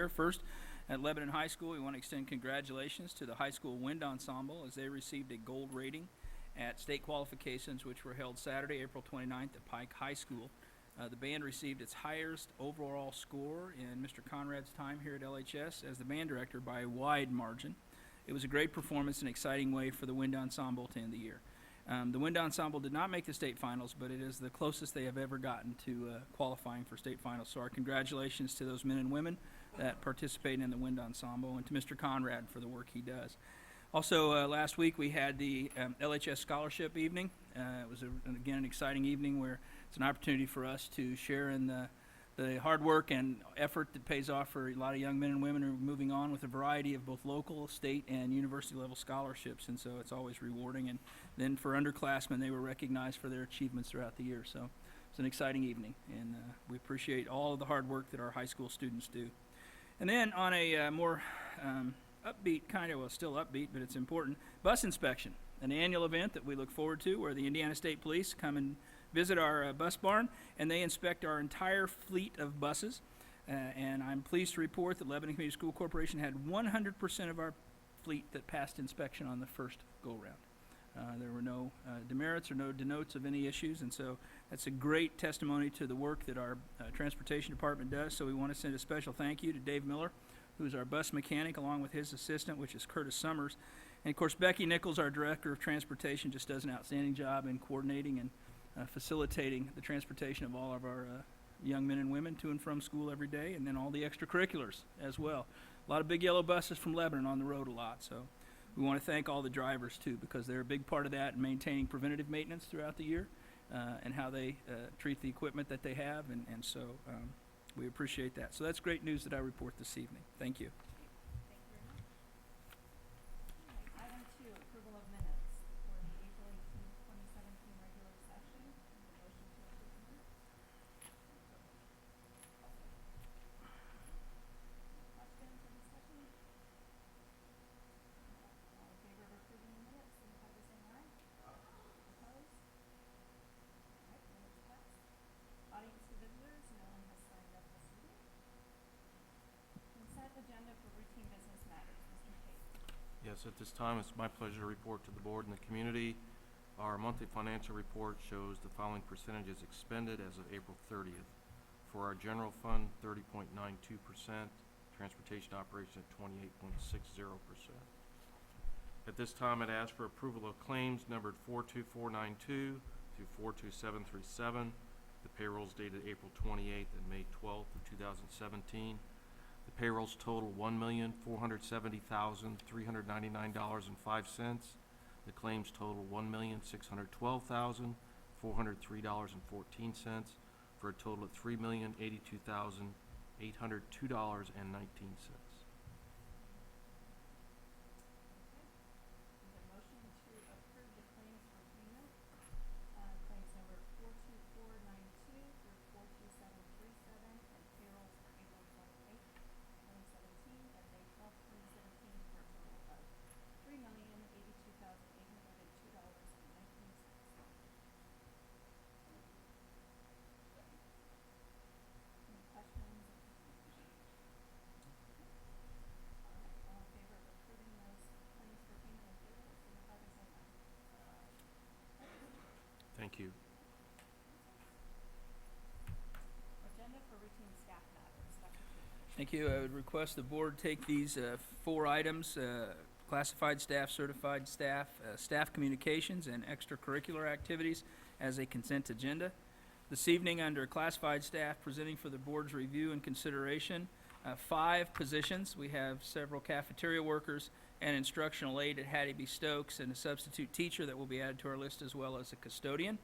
First, at Lebanon High School, we want to extend congratulations to the high school wind ensemble as they received a gold rating at state qualifications, which were held Saturday, April 29th at Pike High School. The band received its highest overall score in Mr. Conrad's time here at LHS as the band director by a wide margin. It was a great performance and exciting way for the wind ensemble to end the year. The wind ensemble did not make the state finals, but it is the closest they have ever gotten to qualifying for state finals. So our congratulations to those men and women that participate in the wind ensemble, and to Mr. Conrad for the work he does. Also, last week we had the LHS Scholarship Evening. It was, again, an exciting evening where it's an opportunity for us to share in the hard work and effort that pays off for a lot of young men and women who are moving on with a variety of both local, state, and university-level scholarships, and so it's always rewarding. And then for underclassmen, they were recognized for their achievements throughout the year. So it's an exciting evening, and we appreciate all of the hard work that our high school students do. And then on a more upbeat, still upbeat, but it's important, bus inspection, an annual event that we look forward to where the Indiana State Police come and visit our bus barn, and they inspect our entire fleet of buses. And I'm pleased to report that Lebanon Community School Corporation had 100% of our fleet that passed inspection on the first go-round. There were no demerits or no denotes of any issues, and so that's a great testimony to the work that our transportation department does. So we want to send a special thank you to Dave Miller, who's our bus mechanic, along with his assistant, which is Curtis Summers. And of course, Becky Nichols, our director of transportation, just does an outstanding job in coordinating and facilitating the transportation of all of our young men and women to and from school every day, and then all the extracurriculars as well. A lot of big yellow buses from Lebanon on the road a lot, so we want to thank all the drivers too, because they're a big part of that in maintaining preventative maintenance throughout the year and how they treat the equipment that they have, and so we appreciate that. So that's great news that I report this evening. Thank you. Item 2, approval of minutes for the April 18th, 2017 regular session. Motion to approve the minutes. Questions or discussion? All in favor of approving the minutes, signify by saying aye. Opposed? All right, minutes passed. Audience to visitors, no one has signed up this evening. Consent agenda for routine business matters. Mr. Tate. Yes, at this time, it's my pleasure to report to the board and the community. Our monthly financial report shows the following percentages expended as of April 30th. For our general fund, 30.92%, transportation operation at 28.60%. At this time, I'd ask for approval of claims numbered 42492 through 42737. The payrolls dated April 28th and May 12th of 2017. The payrolls total $1,470,399.05. The claims total $1,612,403.14 for a total of $3,082,802.19. Need a motion to approve the claims for payment. Claims number 42492 through 42737 and payrolls for April 28th, 2017 and May 12th, 2017 for a total of $3,082,802.19. Any questions? All right, all in favor of approving those claims for payment and payrolls, signify by saying aye. Thank you. Agenda for routine staff matters. Dr. Tate. Thank you. I would request the board take these 4 items, classified staff, certified staff, staff communications, and extracurricular activities as a consent agenda. This evening, under classified staff, presenting for the board's review and consideration, 5 positions. We have several cafeteria workers, an instructional aide at Hattie B. Stokes, and a substitute teacher that will be added to our list, as well as a custodian.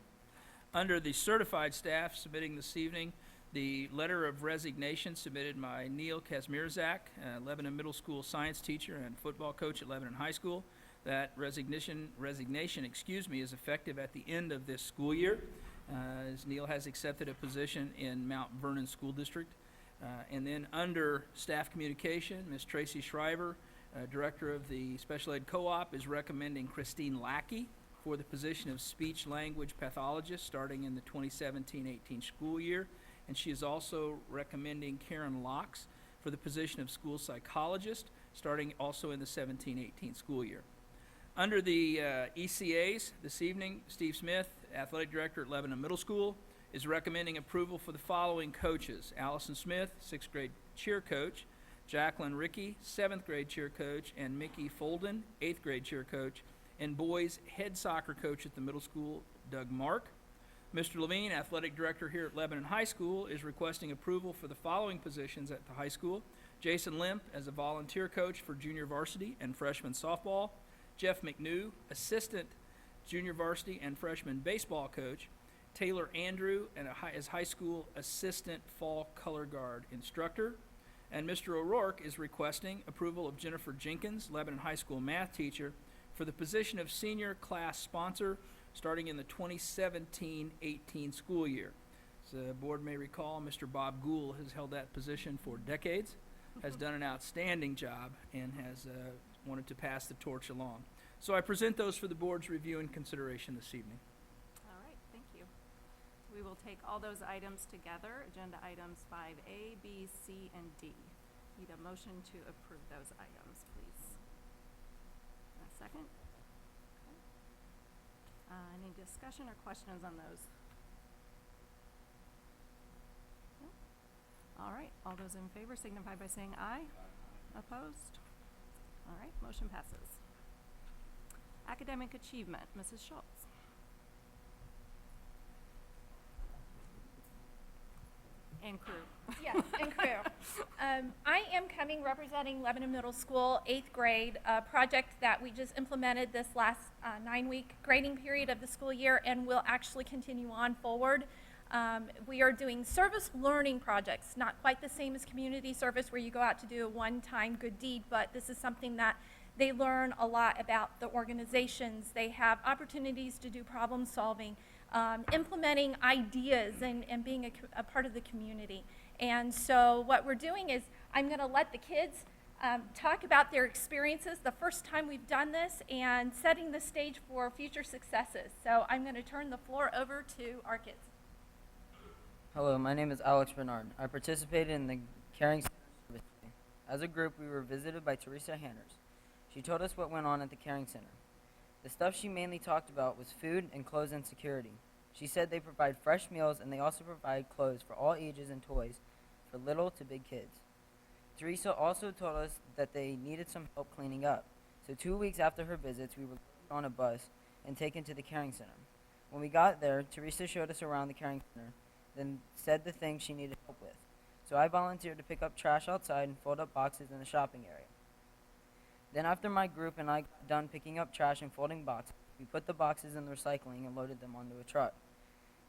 Under the certified staff submitting this evening, the letter of resignation submitted by Neil Kazmierzak, Lebanon Middle School science teacher and football coach at Lebanon High School. That resignation, is effective at the end of this school year, as Neil has accepted a position in Mount Vernon School District. And then under staff communication, Ms. Tracy Shriver, Director of the Special Ed Co-op, is recommending Christine Lackey for the position of speech language pathologist starting in the 2017-18 school year. And she is also recommending Karen Locks for the position of school psychologist, starting also in the 17-18 school year. Under the ECAs this evening, Steve Smith, Athletic Director at Lebanon Middle School, is recommending approval for the following coaches: Allison Smith, 6th grade cheer coach; Jacqueline Rickey, 7th grade cheer coach; and Mickey Folden, 8th grade cheer coach; and boys head soccer coach at the middle school, Doug Mark. Mr. Levine, Athletic Director here at Lebanon High School, is requesting approval for the following positions at the high school: Jason Limp as a volunteer coach for junior varsity and freshman softball; Jeff McNew, assistant junior varsity and freshman baseball coach; Taylor Andrew as high school assistant fall color guard instructor; and Mr. O'Rourke is requesting approval of Jennifer Jenkins, Lebanon High School math teacher, for the position of senior class sponsor starting in the 2017-18 school year. As the board may recall, Mr. Bob Gould has held that position for decades, has done an outstanding job, and has wanted to pass the torch along. So I present those for the board's review and consideration this evening. All right, thank you. We will take all those items together, agenda items 5A, B, C, and D. Need a motion to approve those items, please. A second? Okay. Any discussion or questions on those? No? All right, all those in favor signify by saying aye. Opposed? All right, motion passes. Academic achievement, Mrs. Schultz. And crew. Yes, and crew. I am coming representing Lebanon Middle School, 8th grade, a project that we just implemented this last 9-week grading period of the school year and will actually continue on forward. We are doing service learning projects, not quite the same as community service where you go out to do a one-time good deed, but this is something that they learn a lot about the organizations. They have opportunities to do problem solving, implementing ideas and being a part of the community. And so what we're doing is I'm going to let the kids talk about their experiences, the first time we've done this, and setting the stage for future successes. So I'm going to turn the floor over to our kids. Hello, my name is Alex Bernard. I participated in the Caring Center service day. As a group, we were visited by Teresa Hanners. She told us what went on at the Caring Center. The stuff she mainly talked about was food and clothes insecurity. She said they provide fresh meals and they also provide clothes for all ages and toys, for little to big kids. Teresa also told us that they needed some help cleaning up. So 2 weeks after her visits, we were loaded on a bus and taken to the Caring Center. When we got there, Teresa showed us around the Caring Center, then said the things she needed help with. So I volunteered to pick up trash outside and fold up boxes in the shopping area. Then after my group and I got done picking up trash and folding boxes, we put the boxes in the recycling and loaded them onto a truck.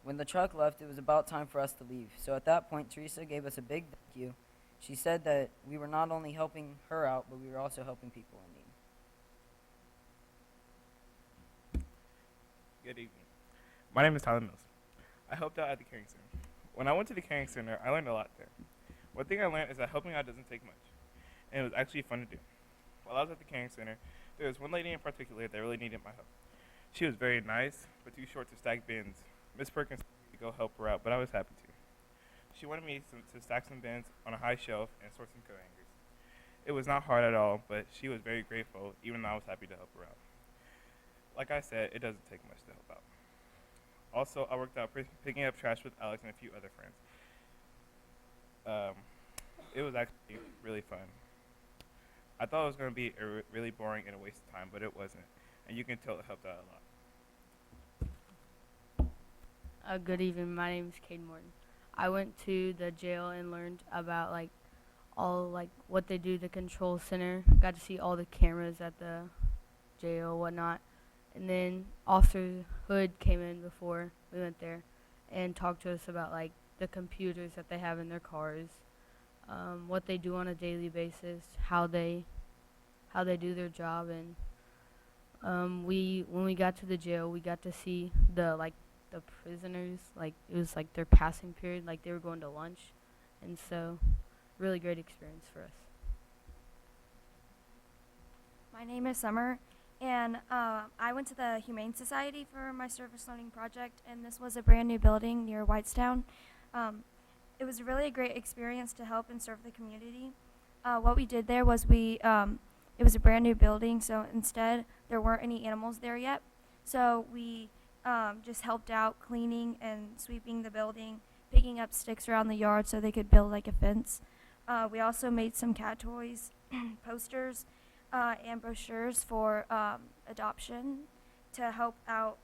When the truck left, it was about time for us to leave. So at that point, Teresa gave us a big thank you. She said that we were not only helping her out, but we were also helping people in need. Good evening. My name is Tyler Mills. I helped out at the Caring Center. When I went to the Caring Center, I learned a lot there. One thing I learned is that helping out doesn't take much, and it was actually fun to do. While I was at the Caring Center, there was one lady in particular that really needed my help. She was very nice, but too short to stack bins. Miss Perkins told me to go help her out, but I was happy to. She wanted me to stack some bins on a high shelf and sort some coat hangers. It was not hard at all, but she was very grateful, even though I was happy to help her out. Like I said, it doesn't take much to help out. Also, I worked out picking up trash with Alex and a few other friends. It was actually really fun. I thought it was going to be really boring and a waste of time, but it wasn't. And you can tell it helped out a lot. Good evening. My name is Cade Morton. I went to the jail and learned about all what they do, the control center. Got to see all the cameras at the jail, whatnot. And then Officer Hood came in before we went there and talked to us about the computers that they have in their cars, what they do on a daily basis, how they do their job, and when we got to the jail, we got to see the prisoners, it was their passing period, they were going to lunch, and so really great experience for us. My name is Summer, and I went to the Humane Society for my service learning project, and this was a brand new building near Whitestown. It was really a great experience to help and serve the community. what we did there was it was a brand new building, so instead there weren't any animals there yet. So we just helped out cleaning and sweeping the building, picking up sticks around the yard so they could build like a fence. We also made some cat toys, posters, and brochures for adoption to help out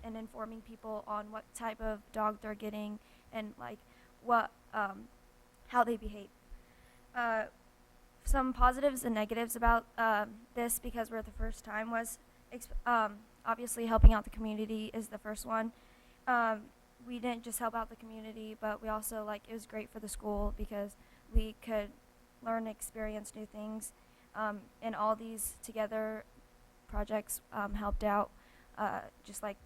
in informing people on what type of dog they're getting and like what how they behave. Some positives and negatives about this, because we're the first time, was obviously helping out the community is the first one. We didn't just help out the community, but we also it was great for the school because we could learn and experience new things. And all these together projects helped out just like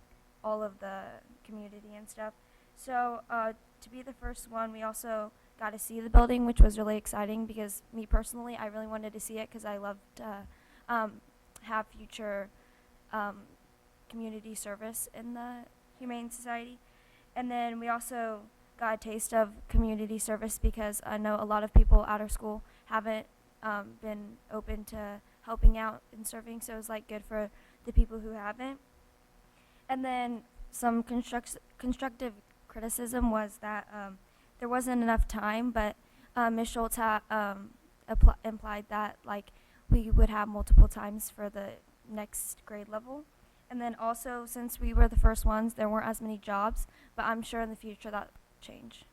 all of the community and stuff. So to be the first one, we also got to see the building, which was really exciting because me personally, I really wanted to see it because I love to have future community service in the Humane Society. And then we also got a taste of community service because I know a lot of people at our school haven't been open to helping out and serving, so it's good for the people who haven't. And then some constructive criticism was that there wasn't enough time, but Ms. Schultz implied that we would have multiple times for the next grade level. And then also, since we were the first ones, there weren't as many jobs, but I'm sure in the future that'll change.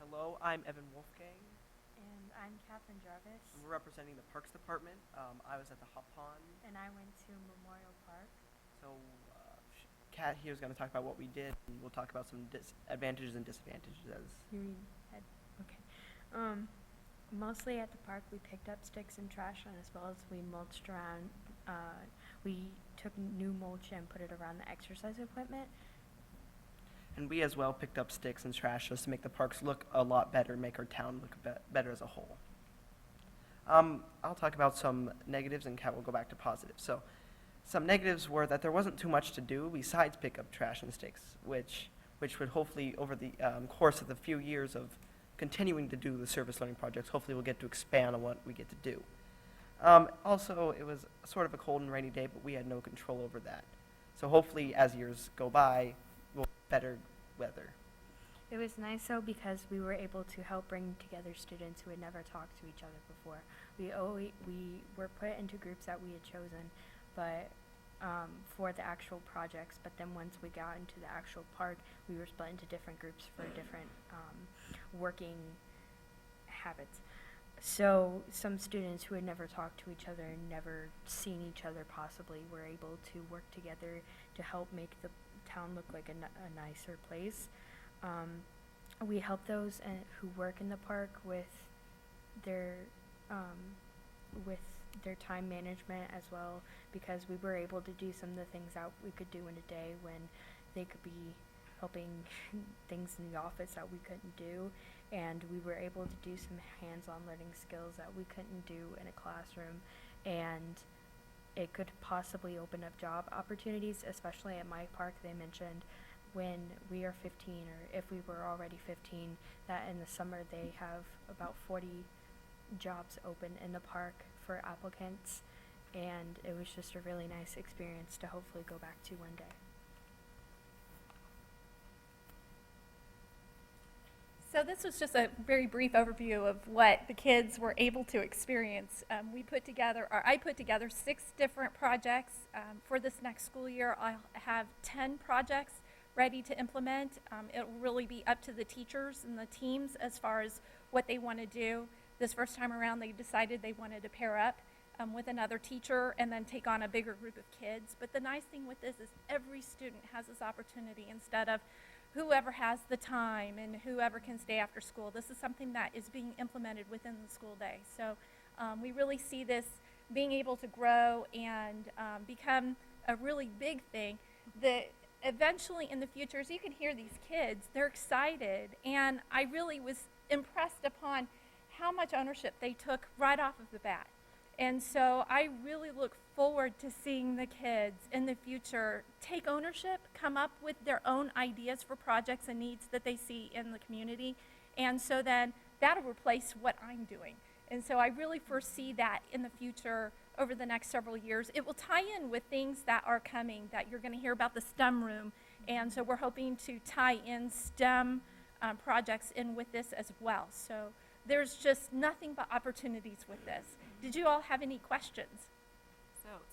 Hello, I'm Evan Wolfgang. And I'm Catherine Jarvis, I'm representing the Parks Department. I was at the Hop Pond. and I went to Memorial Park. So Kat here is going to talk about what we did, and we'll talk about some advantages and disadvantages. You mean head? Okay. Mostly at the park, we picked up sticks and trash, and as well as we mulched around. We took new mulch and put it around the exercise equipment. And we as well picked up sticks and trash just to make the parks look a lot better, make our town look better as a whole. I'll talk about some negatives, and Kat will go back to positives. So some negatives were that there wasn't too much to do besides pick up trash and sticks, which would hopefully, over the course of the few years of continuing to do the service learning projects, hopefully we'll get to expand on what we get to do. Also, it was sort of a cold and rainy day, but we had no control over that. So hopefully, as years go by, we'll have better weather. It was nice though because we were able to help bring together students who had never talked to each other before. We were put into groups that we had chosen, but for the actual projects. But then once we got into the actual park, we were split into different groups for different working habits. So some students who had never talked to each other and never seen each other possibly were able to work together to help make the town look like a nicer place. We help those who work in the park with their time management as well, because we were able to do some of the things that we could do in a day when they could be helping things in the office that we couldn't do, and we were able to do some hands-on learning skills that we couldn't do in a classroom, and it could possibly open up job opportunities, especially at my park. They mentioned when we are 15, or if we were already 15, that in the summer they have about 40 jobs open in the park for applicants, and it was just a really nice experience to hopefully go back to one day. So this was just a very brief overview of what the kids were able to experience. I put together 6 different projects. For this next school year, I'll have 10 projects ready to implement. It will really be up to the teachers and the teams as far as what they want to do. This first time around, they decided they wanted to pair up with another teacher and then take on a bigger group of kids. But the nice thing with this is every student has this opportunity instead of whoever has the time and whoever can stay after school. This is something that is being implemented within the school day. So we really see this being able to grow and become a really big thing. Eventually in the future, as you can hear these kids, they're excited. And I really was impressed upon how much ownership they took right off of the bat. And so I really look forward to seeing the kids in the future take ownership, come up with their own ideas for projects and needs that they see in the community, And so then that'll replace what I'm doing. And so I really foresee that in the future over the next several years. It will tie in with things that are coming, that you're going to hear about the STEM room. And so we're hoping to tie in STEM projects in with this as well. So there's just nothing but opportunities with this. Did you all have any questions?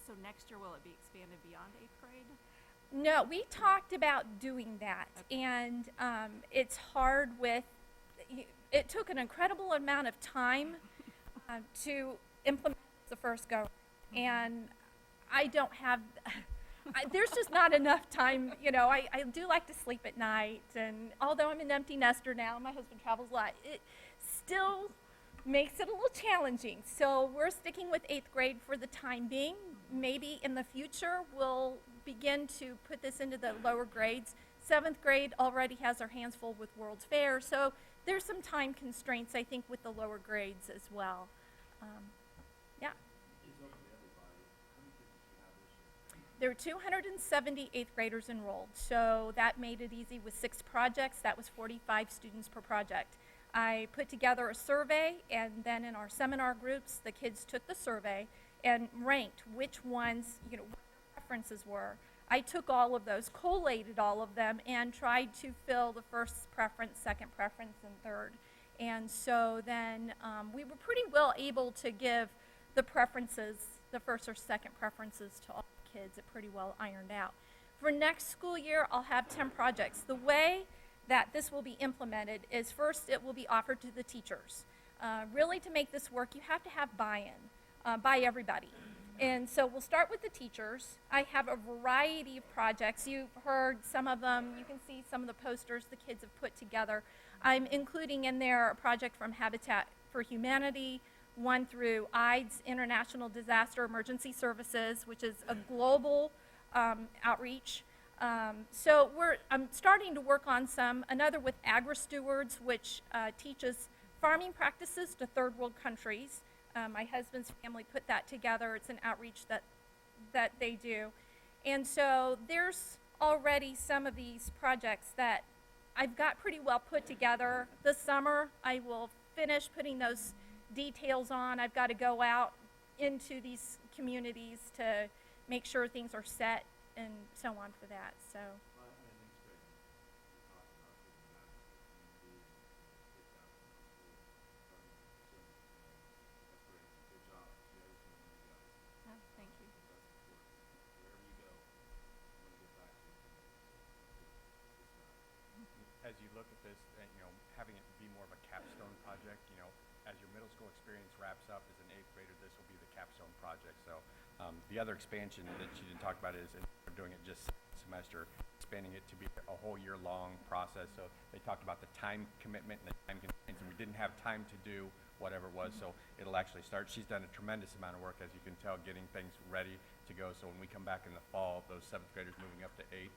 So next year, will it be expanded beyond 8th grade? No, we talked about doing that, and it's hard with, it took an incredible amount of time to implement the first go, and I don't have, there's just not enough time. You know, I do like to sleep at night, and although I'm an empty nester now, my husband travels a lot, it still makes it a little challenging. So we're sticking with 8th grade for the time being. Maybe in the future we'll begin to put this into the lower grades. 7th grade already has their hands full with World's Fair, so there's some time constraints, I think, with the lower grades as well. Yeah. There were 270 8th graders enrolled, so that made it easy with 6 projects. That was 45 students per project. I put together a survey, and then in our seminar groups, the kids took the survey and ranked which ones, you know, what their preferences were. I took all of those, collated all of them, and tried to fill the first preference, second preference, and third. And so then we were pretty well able to give the preferences, the first or second preferences to all the kids. It pretty well ironed out. For next school year, I'll have 10 projects. The way that this will be implemented is first it will be offered to the teachers. Really, to make this work, you have to have buy-in by everybody. And so we'll start with the teachers. I have a variety of projects. You've heard some of them. You can see some of the posters the kids have put together. I'm including in there a project from Habitat for Humanity, one through IDES, International Disaster Emergency Services, which is a global outreach. So I'm starting to work on another with AgriStewards, which teaches farming practices to third world countries. My husband's family put that together. It's an outreach that they do. And so there's already some of these projects that I've got pretty well put together. This summer, I will finish putting those details on. I've got to go out into these communities to make sure things are set and so on for that. So. Thank you. As you look at this, and, you know, having it be more of a capstone project, you know, as your middle school experience wraps up as an 8th grader, this will be the capstone project. So the other expansion that you didn't talk about is we're doing it just semester, expanding it to be a whole year-long process. So they talked about the time commitment and the time constraints, and we didn't have time to do whatever it was, so it'll actually start. She's done a tremendous amount of work, as you can tell, getting things ready to go. So when we come back in the fall, those 7th graders moving up to 8th,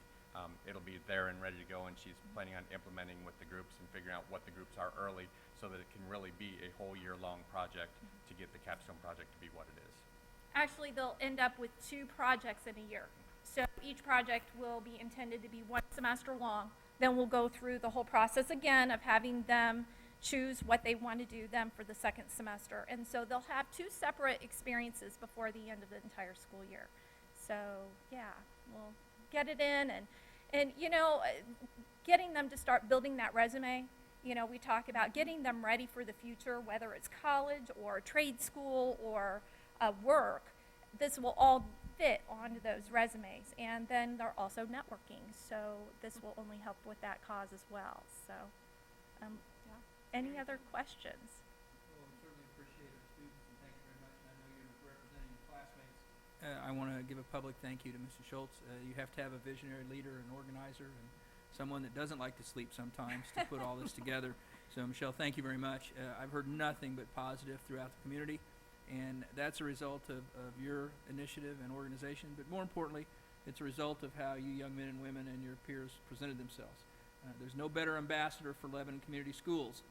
it'll be there and ready to go, and she's planning on implementing with the groups and figuring out what the groups are early so that it can really be a whole year-long project to get the capstone project to be what it is. Actually, they'll end up with 2 projects in a year. So each project will be intended to be 1 semester long. Then we'll go through the whole process again of having them choose what they want to do then for the second semester. And so they'll have 2 separate experiences before the end of the entire school year. So yeah, we'll get it in and you know, getting them to start building that resume. You know, we talk about getting them ready for the future, whether it's college or trade school or work. This will all fit onto those resumes. And then they're also networking. So this will only help with that cause as well. So, yeah. Any other questions? Well, we certainly appreciate our students, and thank you very much. And I know you're representing your classmates. I want to give a public thank you to Mr. Schultz. You have to have a visionary leader, an organizer, and someone that doesn't like to sleep sometimes to put all this together. So, Michelle, thank you very much. I've heard nothing but positive throughout the community, and that's a result of your initiative and organization. But more importantly, it's a result of how you young men and women and your peers presented themselves. There's no better ambassador for Lebanon Community Schools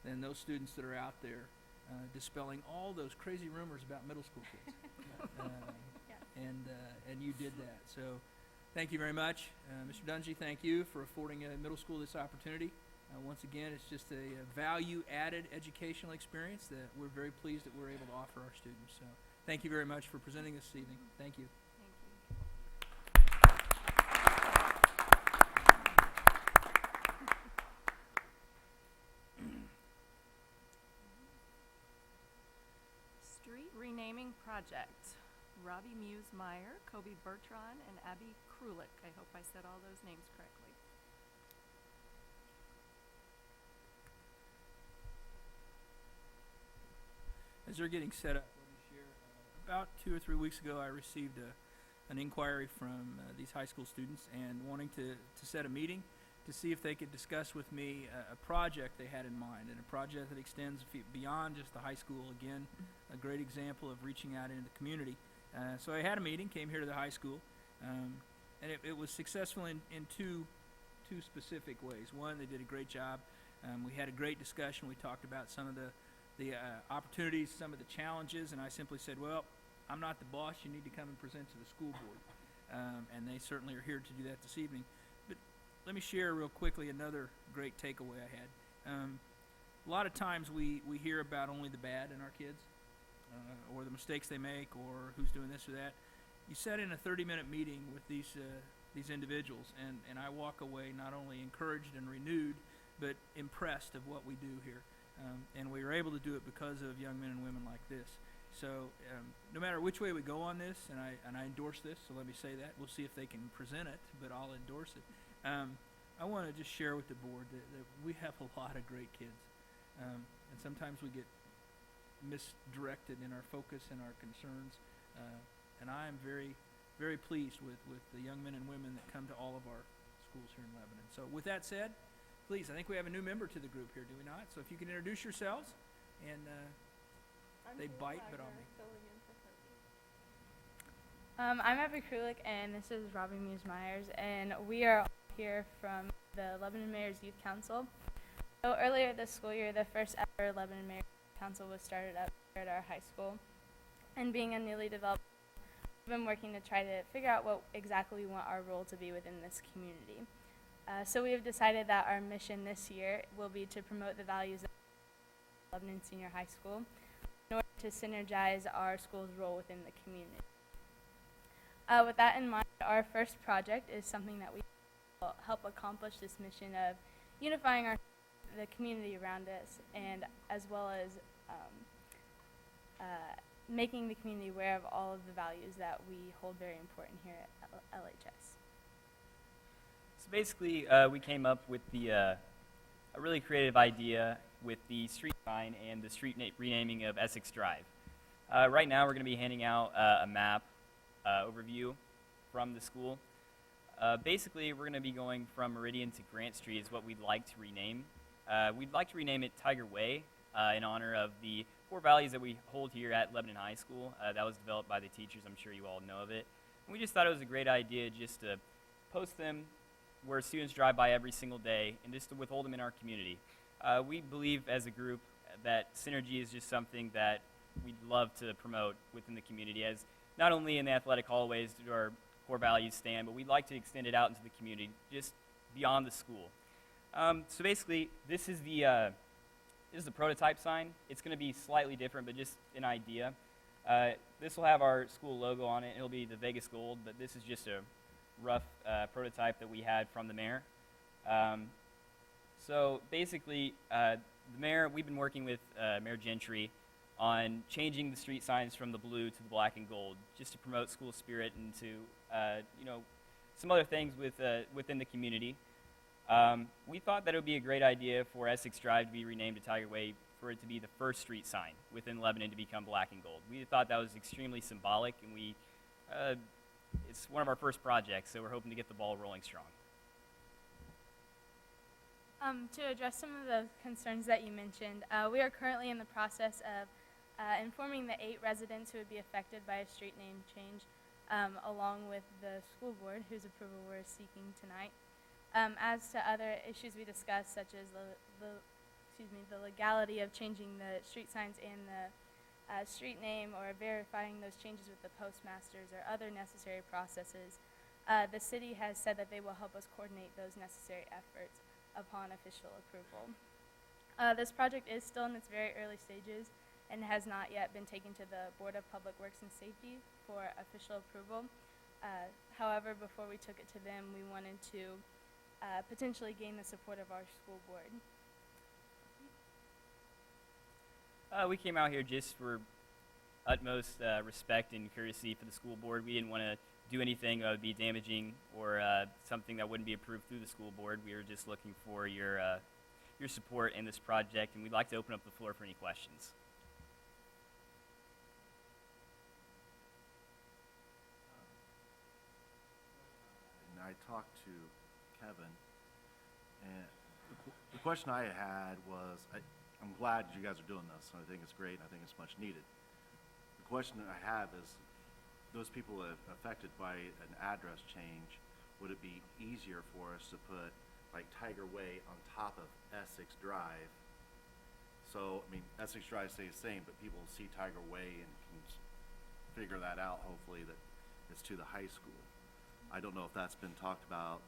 than those students that are out there dispelling all those crazy rumors about middle school kids. And you did that. So thank you very much. Mr. Dungy, thank you for affording middle school this opportunity. Once again, it's just a value-added educational experience that we're very pleased that we're able to offer our students. So thank you very much for presenting this evening. Thank you. Street renaming project. Robbie Muse-Meyer, Kobe Bertrand, and Abby Krulik. I hope I said all those names correctly. As they're getting set up, let me share. About 2 or 3 weeks ago, I received an inquiry from these high school students and wanting to set a meeting to see if they could discuss with me a project they had in mind, and a project that extends beyond just the high school. Again, a great example of reaching out into the community. So I had a meeting, came here to the high school, and it was successful in two specific ways. One, they did a great job. We had a great discussion. We talked about some of the opportunities, some of the challenges, and I simply said, well, I'm not the boss. You need to come and present to the school board. And they certainly are here to do that this evening. But let me share real quickly another great takeaway I had. A lot of times we hear about only the bad in our kids, or the mistakes they make, or who's doing this or that. You sat in a 30-minute meeting with these individuals, and I walk away not only encouraged and renewed, but impressed of what we do here. And we were able to do it because of young men and women like this. So no matter which way we go on this, and I endorse this, so let me say that. We'll see if they can present it, but I'll endorse it. I want to just share with the board that we have a lot of great kids. And sometimes we get misdirected in our focus and our concerns. And I am very, very pleased with the young men and women that come to all of our schools here in Lebanon. So with that said, please, I think we have a new member to the group here, do we not? So if you can introduce yourselves, and they bite, but on me. I'm Abby Krulik, and this is Robbie Muse-Myers, and we are all here from the Lebanon Mayor's Youth Council. So earlier this school year, the first ever Lebanon Mayor's Youth Council was started up here at our high school. And being a newly developed, we've been working to try to figure out what exactly we want our role to be within this community. So we have decided that our mission this year will be to promote the values of Lebanon Senior High School in order to synergize our school's role within the community. With that in mind, our first project is something that we will help accomplish this mission of unifying the community around us, and as well as making the community aware of all of the values that we hold very important here at LHS. So basically, we came up with a really creative idea with the street sign and the street renaming of Essex Drive. Right now, we're going to be handing out a map overview from the school. Basically, we're going to be going from Meridian to Grant Street is what we'd like to rename. We'd like to rename it Tiger Way in honor of the core values that we hold here at Lebanon High School. That was developed by the teachers. I'm sure you all know of it. And we just thought it was a great idea just to post them where students drive by every single day and just to withhold them in our community. We believe as a group that synergy is just something that we'd love to promote within the community, as not only in the athletic hallways do our core values stand, but we'd like to extend it out into the community, just beyond the school. So basically, this is the prototype sign. It's going to be slightly different, but just an idea. This will have our school logo on it. It'll be the Vegas Gold, but this is just a rough prototype that we had from the mayor. So basically, the mayor, we've been working with Mayor Gentry on changing the street signs from the blue to the black and gold, just to promote school spirit and to, some other things within the community. We thought that it would be a great idea for Essex Drive to be renamed to Tiger Way, for it to be the first street sign within Lebanon to become black and gold. We thought that was extremely symbolic, and it's one of our first projects, so we're hoping to get the ball rolling strong. To address some of the concerns that you mentioned, we are currently in the process of informing the 8 residents who would be affected by a street name change, along with the school board, whose approval we're seeking tonight. As to other issues we discussed, such as the legality of changing the street signs and the street name, or verifying those changes with the postmasters or other necessary processes, the city has said that they will help us coordinate those necessary efforts. upon official approval. This project is still in its very early stages and has not yet been taken to the Board of Public Works and Safety for official approval. However, before we took it to them, we wanted to potentially gain the support of our school board. We came out here just for utmost respect and courtesy for the school board. We didn't want to do anything that would be damaging or something that wouldn't be approved through the school board. We were just looking for your support in this project, and we'd like to open up the floor for any questions. And I talked to Kevin, and the question I had was, I'm glad you guys are doing this. I think it's great, and I think it's much needed. The question that I have is, those people that are affected by an address change, would it be easier for us to put like Tiger Way on top of Essex Drive? So, I mean, Essex Drive stays the same, but people see Tiger Way and can figure that out, hopefully, that it's to the high school. I don't know if that's been talked about.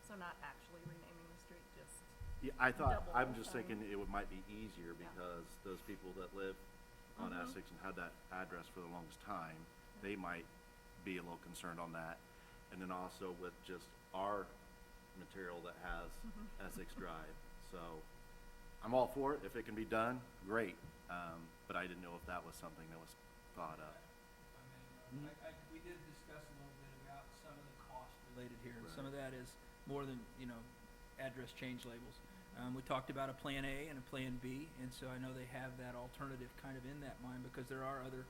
So not actually renaming the street, just Yeah, I thought, double I'm just sign. thinking it might be easier Yeah. because those people that live on Mhm. Essex and had that address for the longest time, they might be a little concerned on that. And then also with just our material that has Essex Drive. So I'm all for it. If it can be done, great. But I didn't know if that was something that was thought of. We did discuss a little bit about some of the cost related here, and Right. some of that is more than, address change labels. We talked about a Plan A and a Plan B, and so I know they have that alternative kind of in that mind, because there are other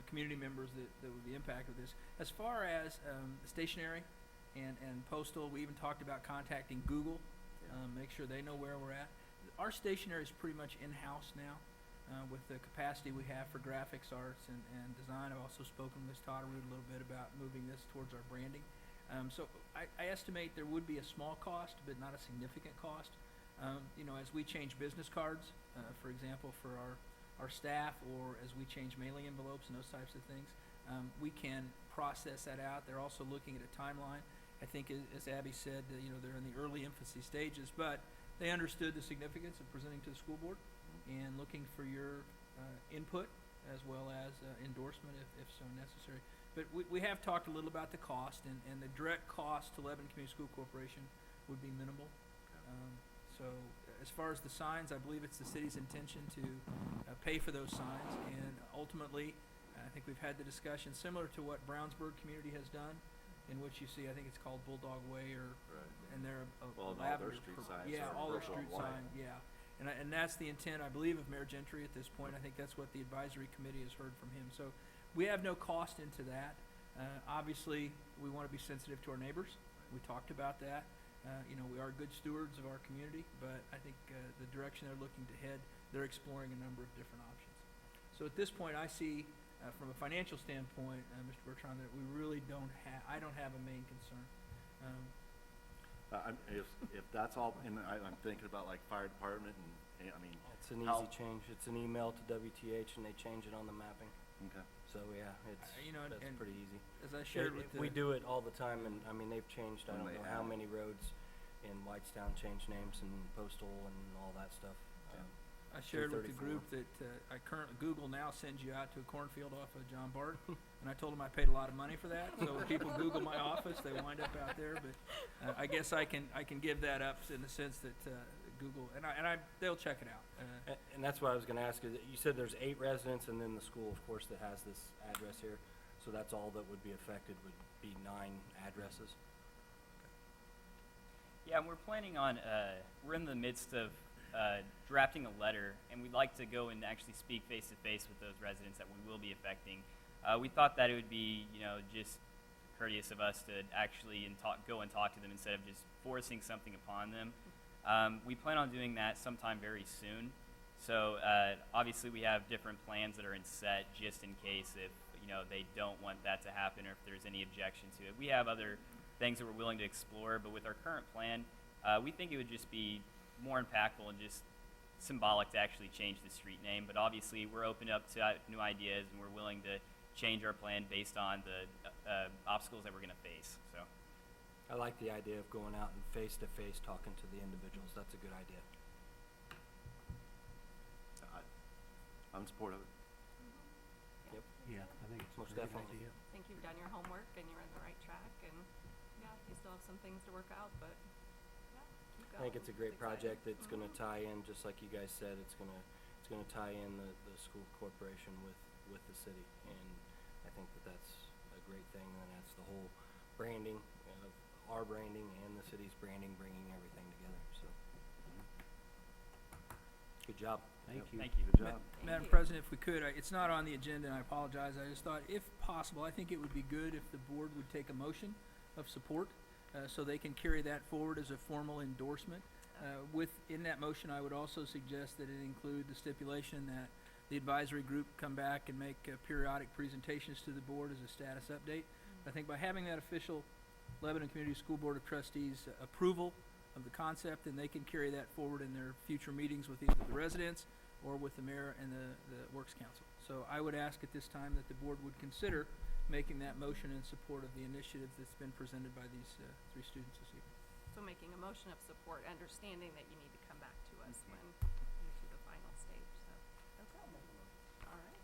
community members that would be impacted with this. As far as stationery and postal, we even talked about contacting Google, make sure they know where we're at. Our stationery is pretty much in-house now. With the capacity we have for graphics arts and design. I've also spoken with Ms. Totterud a little bit about moving this towards our branding. So I estimate there would be a small cost, but not a significant cost. As we change business cards, for example, for our staff, or as we change mailing envelopes and those types of things, we can process that out. They're also looking at a timeline. I think, as Abby said, they're in the early infancy stages, but they understood the significance of presenting to the school board and looking for your input as well as endorsement if so necessary. But we have talked a little about the cost, and the direct cost to Lebanon Community School Corporation would be minimal. So as far as the signs, I believe it's the city's intention to pay for those signs, and ultimately, I think we've had the discussion similar to what Brownsburg community has done, in which you see, I think it's called Bulldog Way, and they're Well, and all lavender. their street signs Yeah, are all their purple and street white. sign, yeah. And that's the intent, I believe, of Mayor Gentry at this point. I think that's what the advisory committee has heard from him. So we have no cost into that. Obviously, we want to be sensitive to our neighbors. We talked about that. We are good stewards of our community, but I think the direction they're looking to head, they're exploring a number of different options. So at this point, I see, from a financial standpoint, Mr. Bertrand, that we really I don't have a main concern. If that's all, and I'm thinking about like fire department and, I mean, It's an How- easy change. It's an email to WTH and they change it on the mapping. okay. So yeah, it's that's and pretty easy. as I shared with We do it all the time, and I mean they've changed. I When don't they know how add it. many roads in Whitestown changed names and postal and all that stuff. I shared with the 234. group that I currently, Google now sends you out to a cornfield off of John Bart, and I told them I paid a lot of money for that. So when people Google my office, they wind up out there. But I guess I can give that up in the sense that Google, they'll check it out. And that's what I was going to ask. Is you said there's 8 residents, and then the school, of course, that has this address here. So that's all that would be affected would be 9 addresses. Yeah, and we're planning on, we're in the midst of drafting a letter, and we'd like to go and actually speak face-to-face with those residents that we will be affecting. We thought that it would be, just courteous of us to actually go and talk to them instead of just forcing something upon them. We plan on doing that sometime very soon. So obviously we have different plans that are in set just in case if, they don't want that to happen or if there's any objection to it. We have other things that we're willing to explore, but with our current plan, we think it would just be more impactful and just symbolic to actually change the street name. But obviously, we're open up to new ideas, and we're willing to change our plan based on the obstacles that we're going to face. So, I like the idea of going out and face-to-face talking to the individuals. That's a good idea. I'm in support of it. Yep. Yeah, I think it's a Most very good definitely. idea. I think you've done your homework and you're on the right track, and, yeah, you still have some things to work out, but, yeah, keep going. I think it's a great exciting. project that's gonna tie in, just like you guys said, it's gonna tie in the school corporation with the city. And I think that's a great thing, and that's the whole branding of our branding and the city's branding, bringing everything together, so. Good job. Thank you. Thank you. Good job. Madam you. President, if we could, it's not on the agenda, and I apologize. I just thought, if possible, I think it would be good if the board would take a motion of support, so they can carry that forward as a formal endorsement. In that motion, I would also suggest that it include the stipulation that the advisory group come back and make periodic presentations to the board as a status update. I think by having that official Lebanon Community School Board of Trustees approval of the concept, and they can carry that forward in their future meetings with either the residents or with the mayor and the Works Council. So I would ask at this time that the board would consider making that motion in support of the initiative that's been presented by these three students this evening. So making a motion of support, understanding that you need to come back to us when you're to the final stage, so, okay. All right.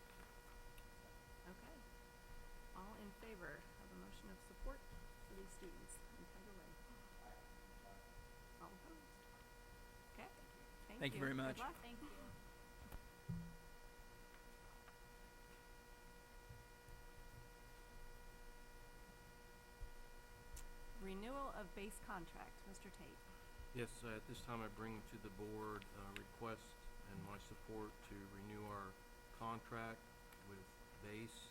Okay. All in favor of a motion of support for these students in Tiger Way? All opposed? Okay, Thank you very much. Good luck. Thank you. Renewal of base contract, Mr. Tate. Yes, at this time I bring to the board request and my support to renew our contract with BASE,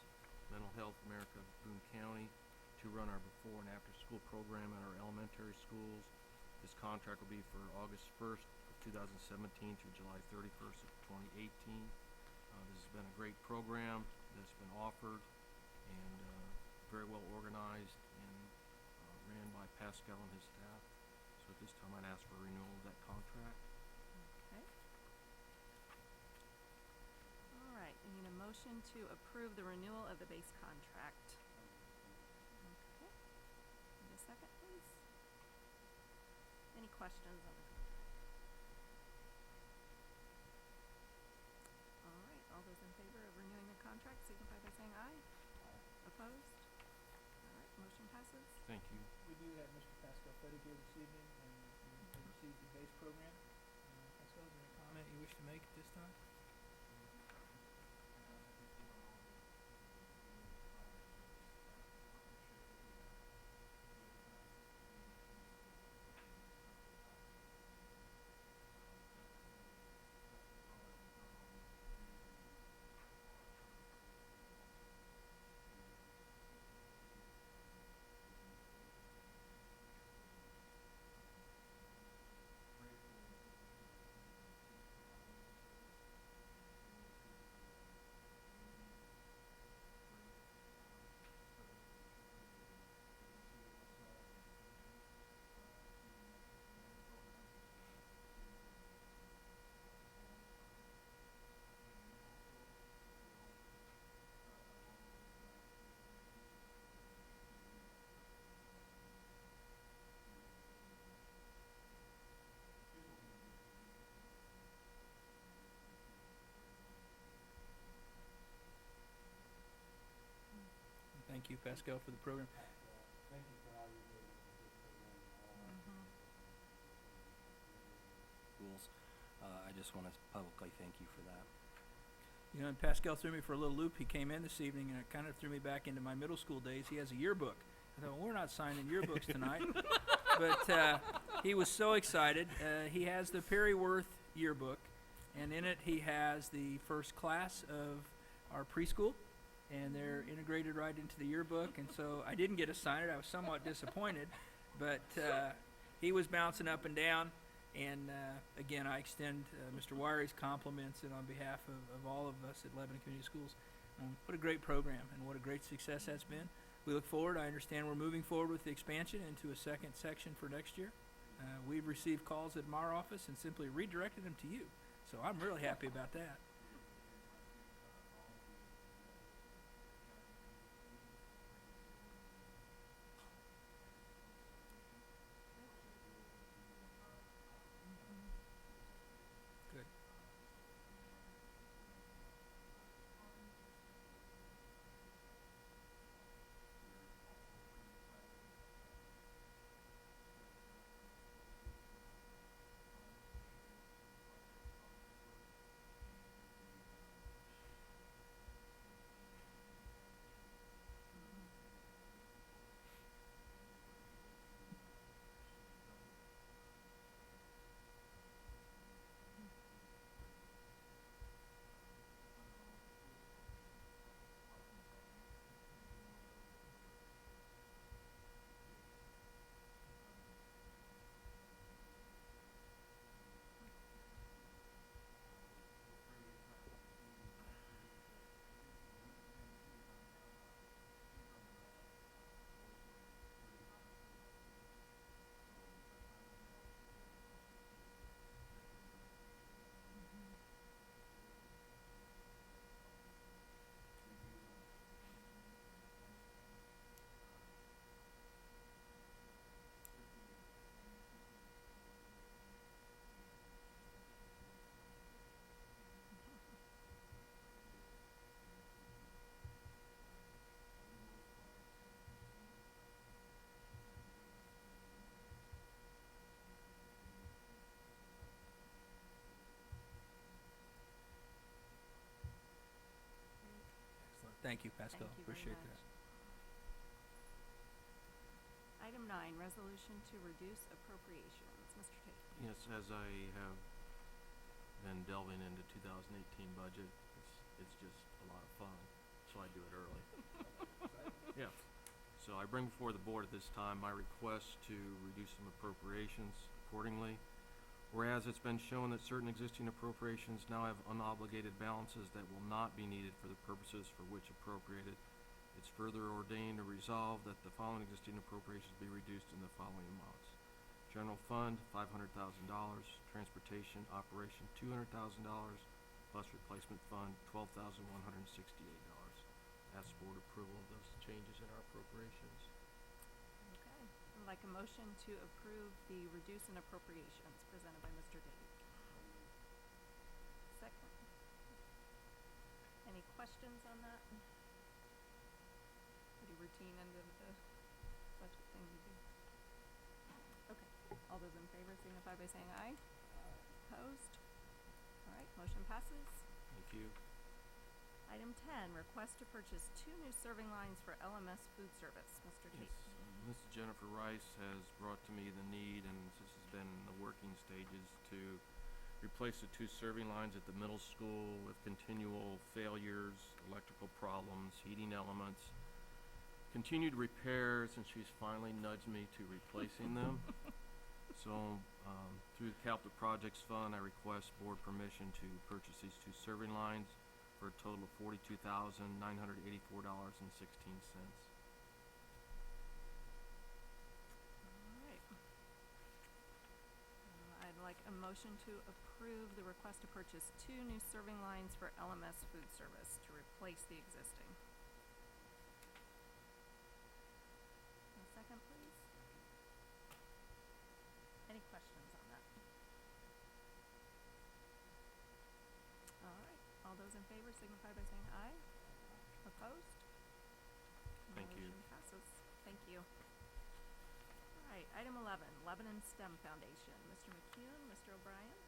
Mental Health America Boone County, to run our before and after school program at our elementary schools. This contract will be for August 1st of 2017 through July 31st of 2018. This has been a great program that's been offered and very well organized and ran by Pascal and his staff. So at this time I'd ask for renewal of that contract. Okay. All right, we need a motion to approve the renewal of the base contract. Okay. Need a second, please? Any questions on the contract? All right, all those in favor of renewing the contract signify by saying aye. Opposed? All right, motion passes. Thank you. We do have Mr. Pascal Fettig here this evening, and he received the base program. Pascal, is there any comment you wish to make at this time? Thank you, Pascal, for the program. Schools. I just want to publicly thank you for that. You know, and Pascal threw me for a little loop. He came in this evening, and it kind of threw me back into my middle school days. He has a yearbook. I thought, well, we're not signing yearbooks tonight. But he was so excited. He has the Perry Worth yearbook, and in it he has the first class of our preschool, and they're integrated right into the yearbook. And so I didn't get to sign it. I was somewhat disappointed, but he was bouncing up and down. And again, I extend Mr. Wirey's compliments, and on behalf of all of us at Lebanon Community Schools, what a great program and what a great success that's been. We look forward. I understand we're moving forward with the expansion into a second section for next year. We've received calls at our office and simply redirected them to you. So I'm really happy about that. Thank you, Pascal. Thank you very Appreciate much. that. Item 9, resolution to reduce appropriations. Mr. Tate. Yes, as I have been delving into 2018 budget, it's just a lot of fun, so I do it early. Yeah. So I bring before the board at this time my request to reduce some appropriations accordingly. Whereas it's been shown that certain existing appropriations now have unobligated balances that will not be needed for the purposes for which appropriated, it's further ordained or resolved that the following existing appropriations be reduced in the following amounts. General Fund, $500,000. Transportation Operation, $200,000. Bus Replacement Fund, $12,168. Ask board approval of those changes in our appropriations. Okay. I'd like a motion to approve the reduce in appropriations presented by Mr. Davies. Second. Any questions on that? Pretty routine end of the budget thing we do. Okay. All those in favor signify by saying aye. Opposed? All right, motion passes. Thank you. Item 10, request to purchase 2 new serving lines for LMS food service. Mr. Tate. Yes, Mrs. Jennifer Rice has brought to me the need, and this has been in the working stages, to replace the 2 serving lines at the middle school with continual failures, electrical problems, heating elements, continued repairs, and she's finally nudged me to replacing them. So, through the Capital Projects Fund, I request board permission to purchase these 2 serving lines for a total of $42,984.16. All right. I'd like a motion to approve the request to purchase 2 new serving lines for LMS food service to replace the existing. A second, please. Any questions on that? All right. All those in favor signify by saying aye. Opposed? Thank you. Motion passes. Thank you. All right, item 11, Lebanon STEM Foundation. Mr. McCune, Mr. O'Brien.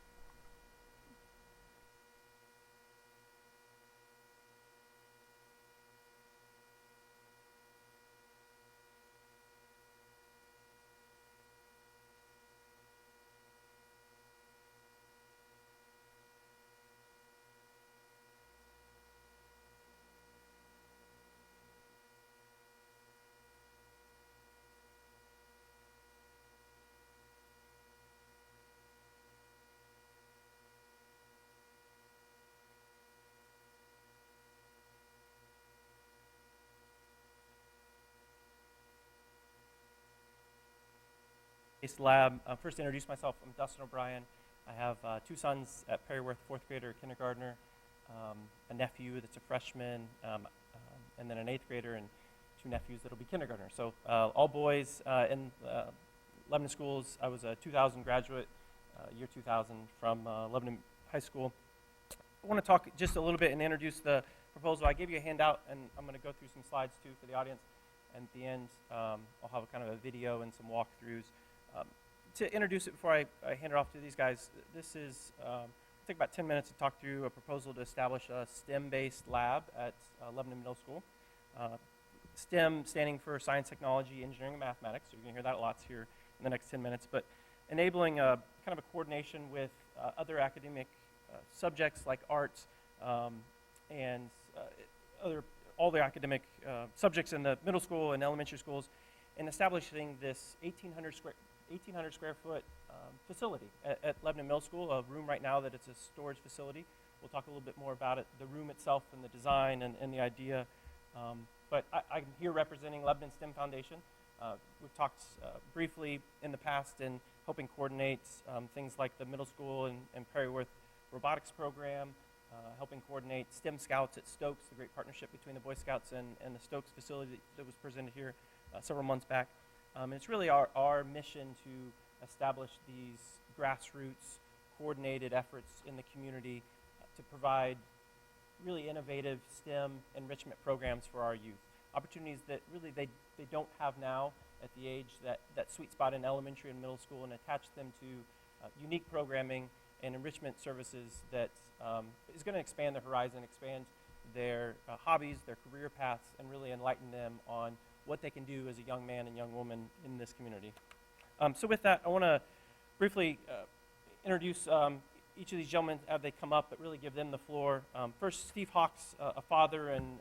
Lab. First, to introduce myself, I'm Dustin O'Brien. I have 2 sons at Perryworth, 4th grader, kindergartner, a nephew that's a freshman, and then an 8th grader, and 2 nephews that'll be kindergartners. So all boys in Lebanon schools. I was a 2000 graduate, year 2000 from Lebanon High School. I want to talk just a little bit and introduce the proposal. I gave you a handout, and I'm going to go through some slides too for the audience. And at the end, I'll have a kind of a video and some walkthroughs. To introduce it before I hand it off to these guys, this is, it'll take about 10 minutes to talk through a proposal to establish a STEM-based lab at Lebanon Middle School. STEM standing for Science, Technology, Engineering, and Mathematics, so you're going to hear that lots here in the next 10 minutes, but enabling kind of a coordination with other academic subjects like arts and all the academic subjects in the middle school and elementary schools, and establishing this 1,800 square foot facility at Lebanon Middle School, a room right now that it's a storage facility. We'll talk a little bit more about it, the room itself and the design and the idea. But I'm here representing Lebanon STEM Foundation. We've talked briefly in the past and helping coordinate things like the middle school and Perryworth robotics program, helping coordinate STEM Scouts at Stokes, the great partnership between the Boy Scouts and the Stokes facility that was presented here several months back. And it's really our mission to establish these grassroots coordinated efforts in the community to provide really innovative STEM enrichment programs for our youth. Opportunities that really they don't have now at the age that sweet spot in elementary and middle school, and attach them to unique programming and enrichment services that is going to expand the horizon, expand their hobbies, their career paths, and really enlighten them on what they can do as a young man and young woman in this community. So with that, I want to briefly introduce each of these gentlemen as they come up, but really give them the floor. First, Steve Hawks, a father and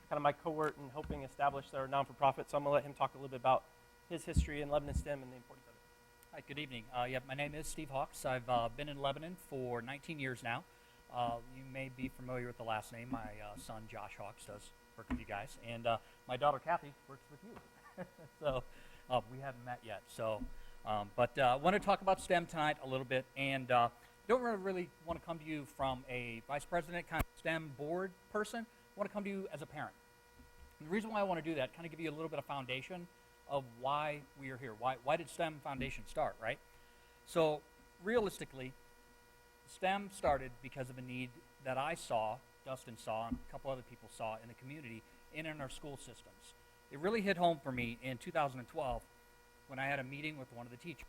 kind of my cohort in helping establish their non-for-profit. So I'm going to let him talk a little bit about his history in Lebanon STEM and the importance of it. Hi, good evening. My name is Steve Hawks. I've been in Lebanon for 19 years now. You may be familiar with the last name. My son, Josh Hawks, does work with you guys. And my daughter, Kathy, works with you. So we haven't met yet. So, but I want to talk about STEM tonight a little bit. And don't really want to come to you from a vice president kind of STEM board person. I want to come to you as a parent. And the reason why I want to do that, kind of give you a little bit of foundation of why we are here. Why did STEM Foundation start, right? So realistically, STEM started because of a need that I saw, Dustin saw, and a couple other people saw in the community and in our school systems. It really hit home for me in 2012 when I had a meeting with one of the teachers.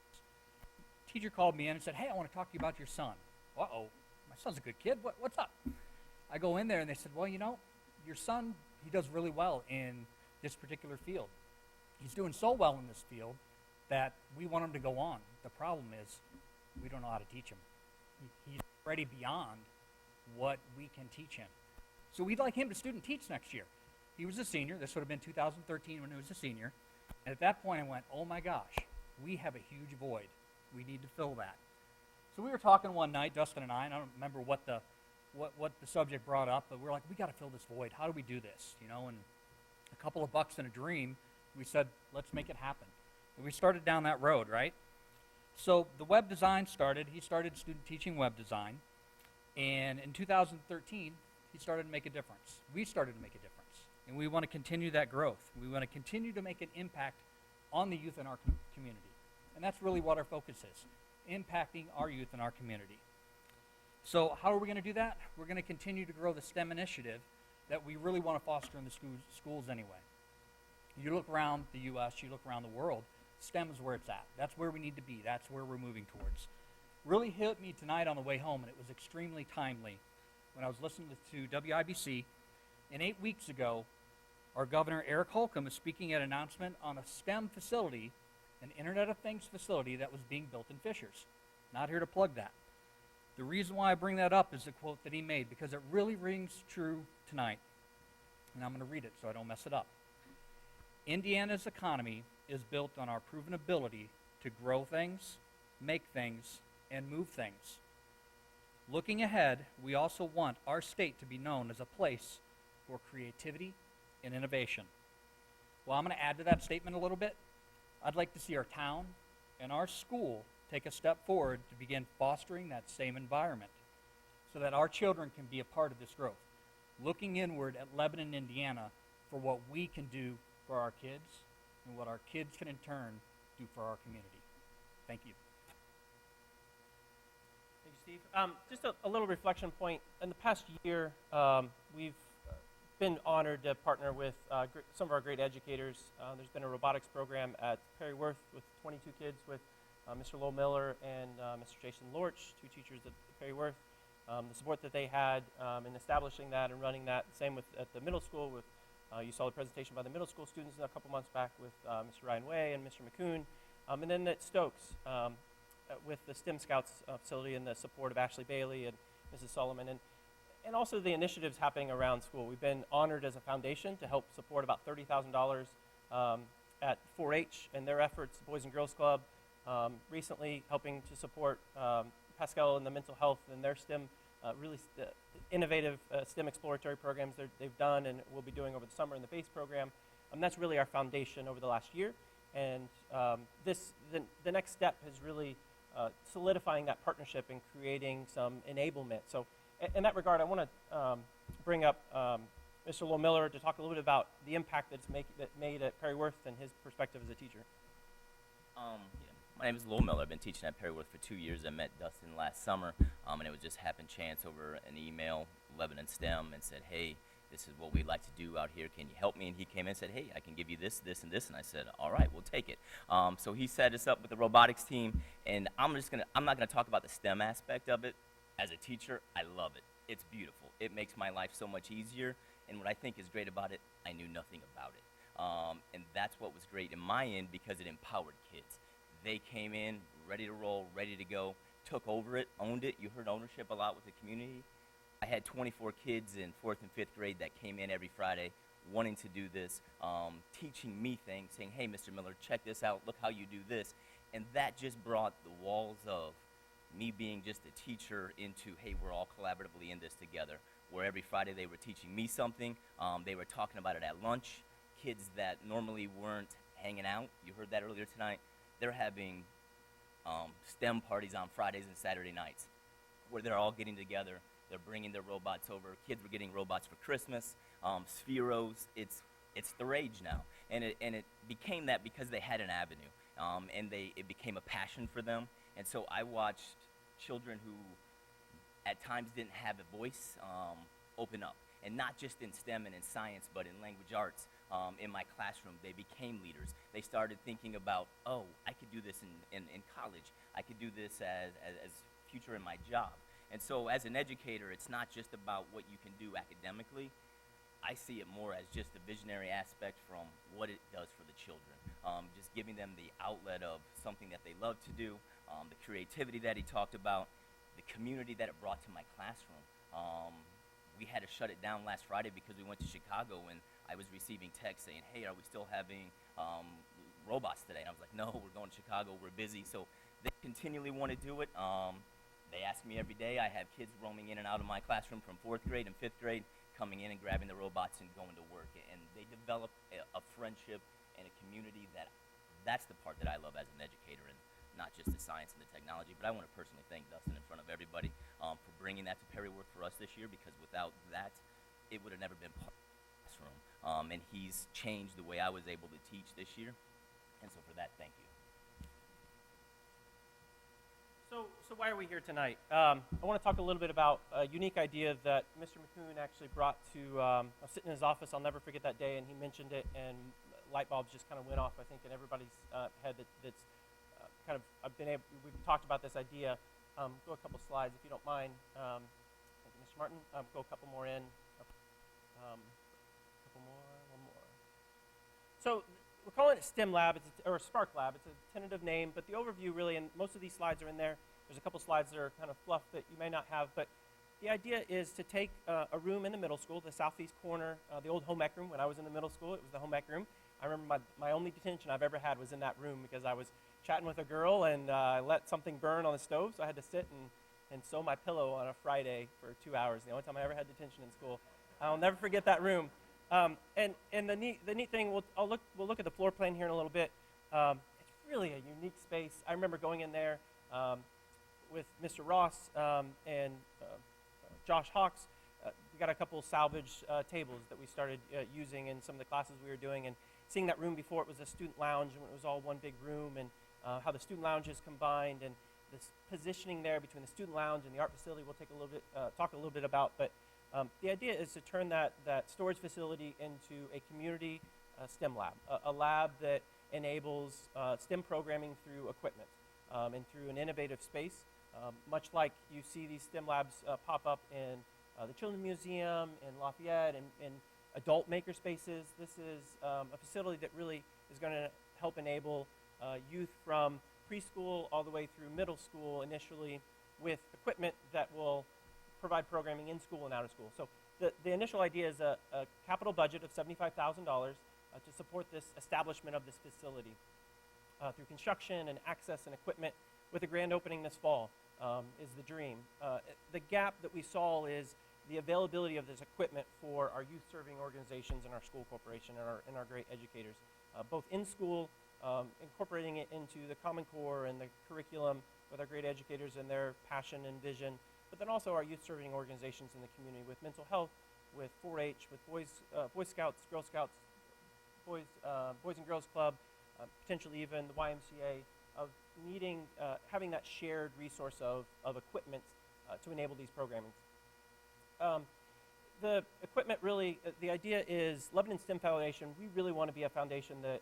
The teacher called me in and said, hey, I want to talk to you about your son. Uh-oh, my son's a good kid. What's up? I go in there and they said, well, you know, your son, he does really well in this particular field. He's doing so well in this field that we want him to go on. The problem is we don't know how to teach him. He's already beyond what we can teach him. So we'd like him to student teach next year. He was a senior. This would have been 2013 when he was a senior. And at that point I went, oh my gosh, we have a huge void. We need to fill that. So we were talking one night, Dustin and I don't remember what the subject brought up, but we're like, we got to fill this void. How do we do this? You know, and a couple of bucks and a dream, we said, let's make it happen. And we started down that road, right? So the web design started. He started student teaching web design. And in 2013, he started to make a difference. We started to make a difference. And we want to continue that growth. We want to continue to make an impact on the youth in our community. And that's really what our focus is, impacting our youth in our community. So how are we going to do that? We're going to continue to grow the STEM initiative that we really want to foster in the schools anyway. You look around the U.S., you look around the world, STEM is where it's at. That's where we need to be. That's where we're moving towards. Really hit me tonight on the way home, and it was extremely timely. When I was listening to WIBC, and 8 weeks ago, our Governor Eric Holcomb was speaking at an announcement on a STEM facility, an Internet of Things facility that was being built in Fishers. Not here to plug that. The reason why I bring that up is the quote that he made, because it really rings true tonight. And I'm going to read it so I don't mess it up. Indiana's economy is built on our proven ability to grow things, make things, and move things. Looking ahead, we also want our state to be known as a place for creativity and innovation. Well, I'm going to add to that statement a little bit. I'd like to see our town and our school take a step forward to begin fostering that same environment so that our children can be a part of this growth. Looking inward at Lebanon, Indiana, for what we can do for our kids and what our kids can in turn do for our community. Thank you. Thank you, Steve. Just a little reflection point. In the past year, we've been honored to partner with some of our great educators. There's been a robotics program at Perry Worth with 22 kids with Mr. Lowell Miller and Mr. Jason Lorch, two teachers at Perry Worth. The support that they had in establishing that and running that. Same with at the middle school with, you saw the presentation by the middle school students a couple months back with Mr. Ryan Way and Mr. McCoon. And then at Stokes with the STEM Scouts facility and the support of Ashley Bailey and Mrs. Solomon. And also the initiatives happening around school. We've been honored as a foundation to help support about $30,000 at 4-H and their efforts, Boys and Girls Club, recently helping to support Pascal and the mental health and their STEM, really innovative STEM exploratory programs they've done and will be doing over the summer in the BASE program. That's really our foundation over the last year. And the next step is really solidifying that partnership and creating some enablement. So in that regard, I want to bring up Mr. Lowell Miller to talk a little bit about the impact that's made at Perry Worth and his perspective as a teacher. My name is Lowell Miller. I've been teaching at Perry Worth for 2 years. I met Dustin last summer, and it was just happen chance over an email, Lebanon STEM, and said, hey, this is what we'd like to do out here. Can you help me? And he came in and said, hey, I can give you this, this, and this. And I said, all right, we'll take it. So he set us up with the robotics team, and I'm not going to talk about the STEM aspect of it. As a teacher, I love it. it's beautiful. It makes my life so much easier. And what I think is great about it, I knew nothing about it. And that's what was great in my end because it empowered kids. They came in ready to roll, ready to go, took over it, owned it. You heard ownership a lot with the community. I had 24 kids in 4th and 5th grade that came in every Friday wanting to do this, teaching me things, saying, hey, Mr. Miller, check this out. Look how you do this. And that just brought the walls of me being just a teacher into, hey, we're all collaboratively in this together, where every Friday they were teaching me something. They were talking about it at lunch. Kids that normally weren't hanging out, you heard that earlier tonight, they're having STEM parties on Fridays and Saturday nights where they're all getting together. They're bringing their robots over. Kids were getting robots for Christmas, Spheros. It's the rage now. And it became that because they had an avenue, and it became a passion for them. And so I watched children who at times didn't have a voice open up. And not just in STEM and in science, but in language arts. In my classroom, they became leaders. They started thinking about, oh, I could do this in college. I could do this as future in my job. And so as an educator, it's not just about what you can do academically. I see it more as just a visionary aspect from what it does for the children. Just giving them the outlet of something that they love to do, the creativity that he talked about, the community that it brought to my classroom. We had to shut it down last Friday because we went to Chicago and I was receiving texts saying, hey, are we still having robots today? And I was like, no, we're going to Chicago, we're busy. So they continually want to do it. They ask me every day. I have kids roaming in and out of my classroom from 4th grade and 5th grade, coming in and grabbing the robots and going to work. And they develop a friendship and a community that's the part that I love as an educator, and not just the science and the technology. But I want to personally thank Dustin in front of everybody for bringing that to Perryworth for us this year, because without that, it would have never been part of the classroom. And he's changed the way I was able to teach this year. And so for that, thank you. So why are we here tonight? I want to talk a little bit about a unique idea that Mr. McCoon actually brought to, I was sitting in his office, I'll never forget that day, and he mentioned it, and light bulbs just kind of went off, I think, in everybody's head that's kind of, we've talked about this idea. Go a couple slides, if you don't mind. Thank you, Mr. Martin. Go a couple more in. Couple more, one more. So we're calling it STEM Lab, or Spark Lab. It's a tentative name, but the overview really, and most of these slides are in there. There's a couple slides that are kind of fluff that you may not have, but the idea is to take a room in the middle school, the southeast corner, the old home ec room. When I was in the middle school, it was the home ec room. I remember my only detention I've ever had was in that room because I was chatting with a girl and I let something burn on the stove, so I had to sit and sew my pillow on a Friday for 2 hours. The only time I ever had detention in school. I'll never forget that room. And the neat thing, we'll look at the floor plan here in a little bit. It's really a unique space. I remember going in there with Mr. Ross and Josh Hawks. We got a couple salvage tables that we started using in some of the classes we were doing, and seeing that room before it was a student lounge and it was all one big room, and how the student lounges combined, and this positioning there between the student lounge and the art facility we'll talk a little bit about. But the idea is to turn that storage facility into a community STEM lab, a lab that enables STEM programming through equipment and through an innovative space, much like you see these STEM labs pop up in the Children's Museum, in Lafayette, and adult maker spaces. This is a facility that really is going to help enable youth from preschool all the way through middle school initially, with equipment that will provide programming in school and out of school. So the initial idea is a capital budget of $75,000 to support this establishment of this facility through construction and access and equipment, with a grand opening this fall is the dream. The gap that we saw is the availability of this equipment for our youth-serving organizations and our school corporation and our great educators, both in school, incorporating it into the Common Core and the curriculum with our great educators and their passion and vision, but then also our youth-serving organizations in the community with mental health, with 4-H, with Boy Scouts, Girl Scouts, Boys and Girls Club, potentially even the YMCA, of needing, having that shared resource of equipment to enable these programmings. the equipment really, the idea is Lebanon STEM Foundation, we really want to be a foundation that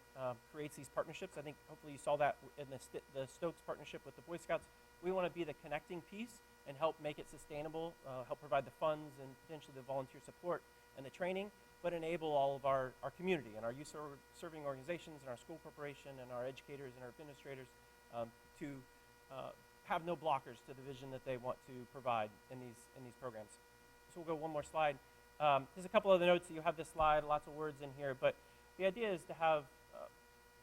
creates these partnerships. I think hopefully you saw that in the Stokes partnership with the Boy Scouts. We want to be the connecting piece and help make it sustainable, help provide the funds and potentially the volunteer support and the training, but enable all of our community and our youth serving organizations and our school corporation and our educators and our administrators to have no blockers to the vision that they want to provide in these programs. So we'll go one more slide. There's a couple other notes that you have this slide, lots of words in here, but the idea is to have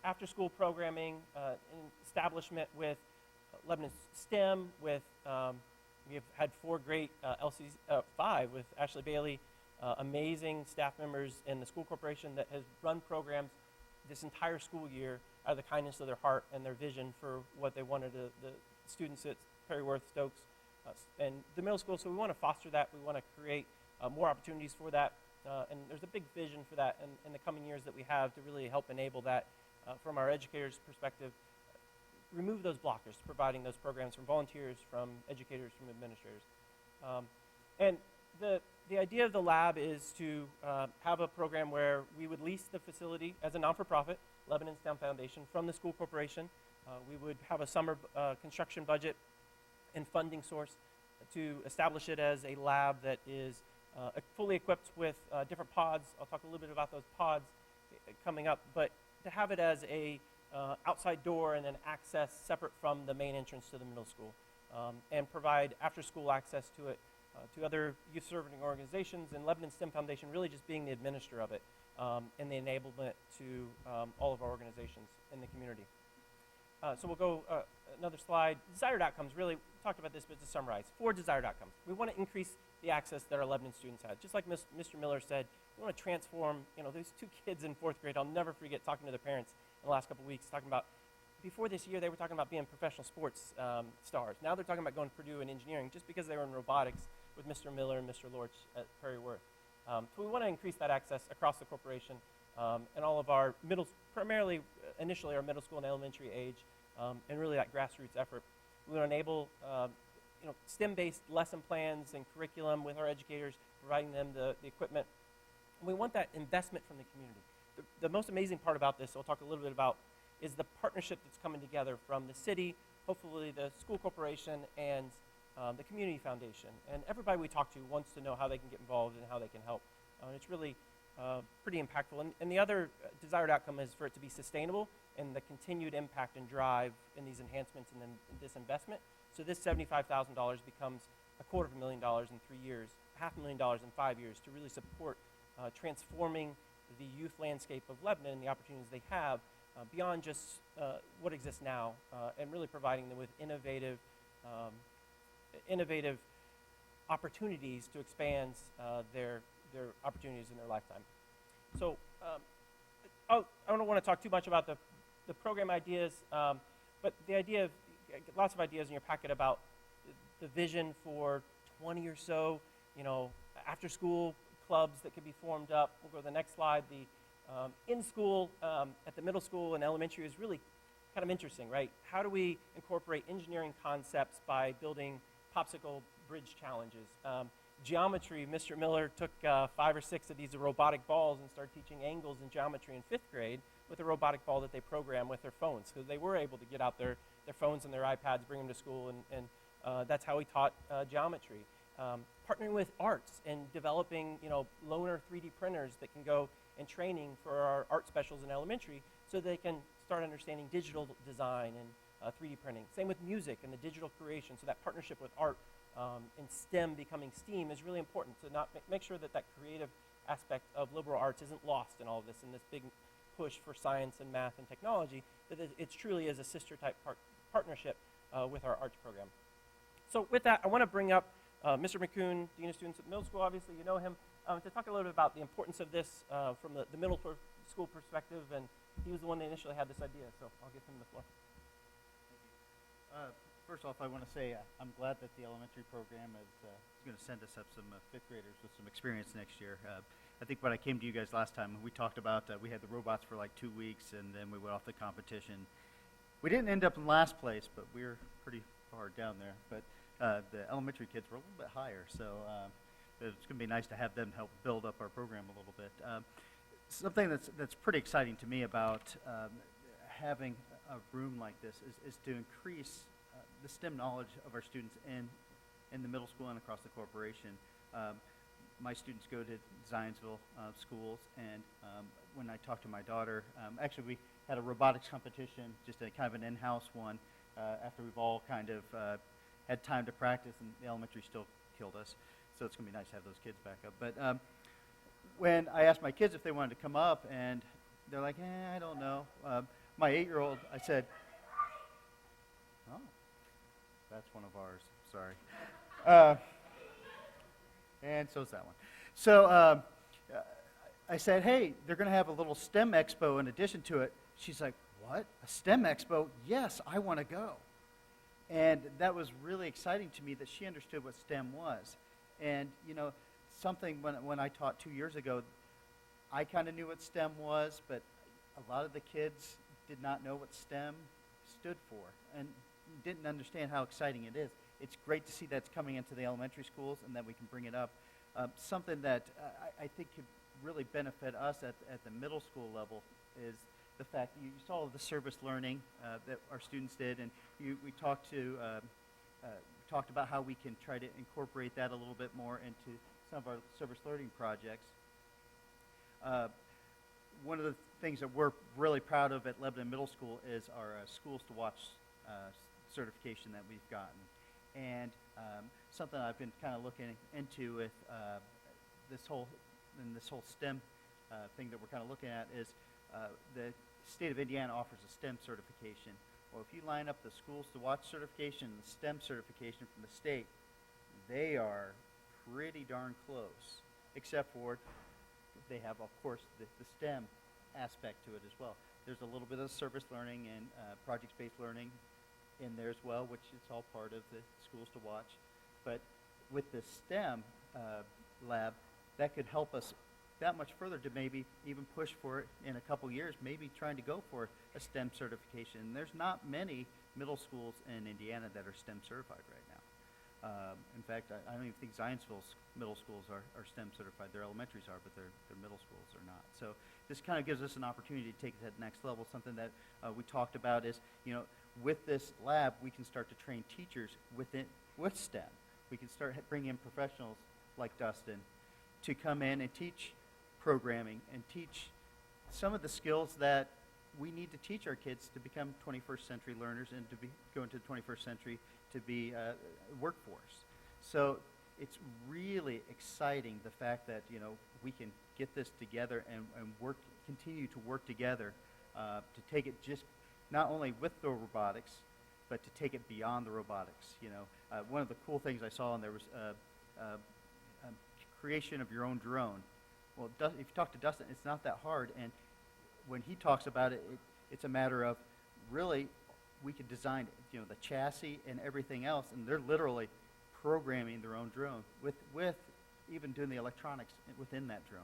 after-school programming, in establishment with Lebanon STEM, with we have had 4 great five with Ashley Bailey, amazing staff members in the school corporation that has run programs this entire school year out of the kindness of their heart and their vision for what they wanted the students at Perryworth, Stokes, and the middle school. So we want to foster that. We want to create more opportunities for that. And there's a big vision for that in the coming years that we have to really help enable that from our educators' perspective. Remove those blockers to providing those programs from volunteers, from educators, from administrators. And the idea of the lab is to have a program where we would lease the facility as a non-for-profit, Lebanon STEM Foundation, from the school corporation. We would have a summer construction budget and funding source to establish it as a lab that is fully equipped with different pods. I'll talk a little bit about those pods coming up, but to have it as a outside door and then access separate from the main entrance to the middle school, and provide after-school access to it to other youth-serving organizations, and Lebanon STEM Foundation really just being the administrator of it, and the enablement to all of our organizations in the community. So we'll go another slide. Desired outcomes, really, we talked about this, but to summarize, 4 desired outcomes. We want to increase the access that our Lebanon students have. Just like Mr. Miller said, we want to transform, those 2 kids in 4th grade. I'll never forget talking to their parents in the last couple of weeks, talking about, before this year, they were talking about being professional sports stars. Now they're talking about going to Purdue in engineering just because they were in robotics with Mr. Miller and Mr. Lorch at Perryworth. So we want to increase that access across the corporation and all of our primarily, initially our middle school and elementary age, and really that grassroots effort. We want to enable STEM-based lesson plans and curriculum with our educators, providing them the equipment. And we want that investment from the community. The most amazing part about this, I'll talk a little bit about, is the partnership that's coming together from the city, hopefully the school corporation, and the community foundation. And everybody we talk to wants to know how they can get involved and how they can help. It's really pretty impactful. And the other desired outcome is for it to be sustainable and the continued impact and drive in these enhancements and in this investment. So this $75,000 becomes $250,000 in 3 years, $500,000 in 5 years to really support transforming the youth landscape of Lebanon and the opportunities they have beyond just what exists now, and really providing them with innovative opportunities to expand their opportunities in their lifetime. So I don't want to talk too much about the program ideas, but the idea of lots of ideas in your packet about the vision for 20 or so, after-school clubs that could be formed up. We'll go to the next slide. The in-school at the middle school and elementary is really kind of interesting, right? How do we incorporate engineering concepts by building popsicle bridge challenges? Geometry, Mr. Miller took 5 or 6 of these robotic balls and started teaching angles in geometry in 5th grade with a robotic ball that they programmed with their phones, because they were able to get out their phones and their iPads, bring them to school, and that's how he taught geometry. Partnering with arts and developing, loaner 3D printers that can go in training for our art specials in elementary so they can start understanding digital design and 3D printing. Same with music and the digital creation. So that partnership with art and STEM becoming STEAM is really important to not make sure that creative aspect of liberal arts isn't lost in all of this, in this big push for science and math and technology, that it truly is a sister-type partnership with our arts program. So with that, I want to bring up Mr. McCoon, Dean of Students at middle school, obviously you know him, to talk a little bit about the importance of this from the middle school perspective, and he was the one that initially had this idea, so I'll give him the floor. First off, I want to say I'm glad that the elementary program is going to send us up some 5th graders with some experience next year. I think when I came to you guys last time, we talked about, we had the robots for like 2 weeks, and then we went off the competition. We didn't end up in last place, but we were pretty far down there. But the elementary kids were a little bit higher, so it's going to be nice to have them help build up our program a little bit. Something that's pretty exciting to me about having a room like this is to increase the STEM knowledge of our students in the middle school and across the corporation. My students go to Zionsville schools, and when I talk to my daughter, actually we had a robotics competition, just a kind of an in-house one, after we've all kind of had time to practice, and the elementary still killed us. So it's going to be nice to have those kids back up. But when I asked my kids if they wanted to come up, and they're like, I don't know. My 8-year-old, I said, oh, that's one of ours. Sorry. And so's that one. So I said, hey, they're going to have a little STEM expo in addition to it. She's like, what? A STEM expo? Yes, I want to go. And that was really exciting to me that she understood what STEM was. And, you know, something when I taught 2 years ago, I kind of knew what STEM was, but a lot of the kids did not know what STEM stood for and didn't understand how exciting it is. It's great to see that's coming into the elementary schools and that we can bring it up. Something that I think could really benefit us at the middle school level is the fact that you saw the service learning that our students did, and we talked about how we can try to incorporate that a little bit more into some of our service learning projects. One of the things that we're really proud of at Lebanon Middle School is our Schools to Watch certification that we've gotten. And something I've been kind of looking into with this whole STEM thing that we're kind of looking at is the state of Indiana offers a STEM certification. Well, if you line up the Schools to Watch certification and the STEM certification from the state, they are pretty darn close, except for they have, of course, the STEM aspect to it as well. There's a little bit of service learning and project-based learning in there as well, which is all part of the Schools to Watch. But with the STEM lab, that could help us that much further to maybe even push for it in a couple years, maybe trying to go for a STEM certification. And there's not many middle schools in Indiana that are STEM certified right now. In fact, I don't even think Zionsville's middle schools are STEM certified. Their elementaries are, but their middle schools are not. So this kind of gives us an opportunity to take it to the next level. Something that we talked about is, you know, with this lab, we can start to train teachers with STEM. We can start bringing in professionals like Dustin to come in and teach programming and teach some of the skills that we need to teach our kids to become 21st century learners and to go into the 21st century to be a workforce. So it's really exciting, the fact that, you know, we can get this together and continue to work together to take it just not only with the robotics, but to take it beyond the robotics. You know, one of the cool things I saw, and there was creation of your own drone. Well, if you talk to Dustin, it's not that hard, and when he talks about it, it's a matter of really we could design, you know, the chassis and everything else, and they're literally programming their own drone with even doing the electronics within that drone.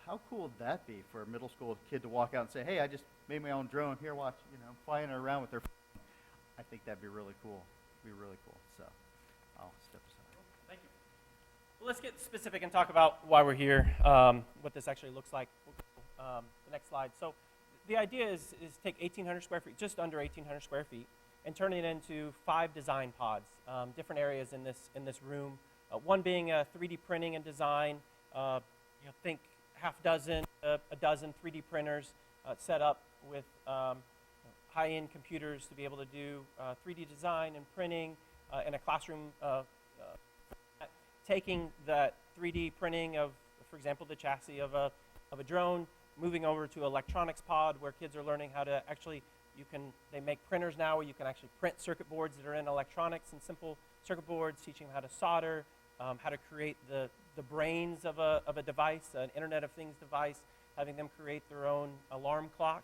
How cool would that be for a middle school kid to walk out and say, hey, I just made my own drone, here, watch, you know, flying it around with their phone. I think that'd be really cool. It'd be really cool. So I'll step aside. Thank you. Well, let's get specific and talk about why we're here, what this actually looks like. We'll go, the next slide. So the idea is take 1,800 square feet, just under 1,800 square feet, and turn it into 5 design pods, different areas in this room. One being 3D printing and design. Think half dozen, a dozen 3D printers set up with high-end computers to be able to do 3D design and printing in a classroom. Taking that 3D printing of, for example, the chassis of a drone, moving over to electronics pod where kids are learning how to actually, they make printers now where you can actually print circuit boards that are in electronics and simple circuit boards, teaching them how to solder, how to create the brains of a device, an Internet of Things device, having them create their own alarm clock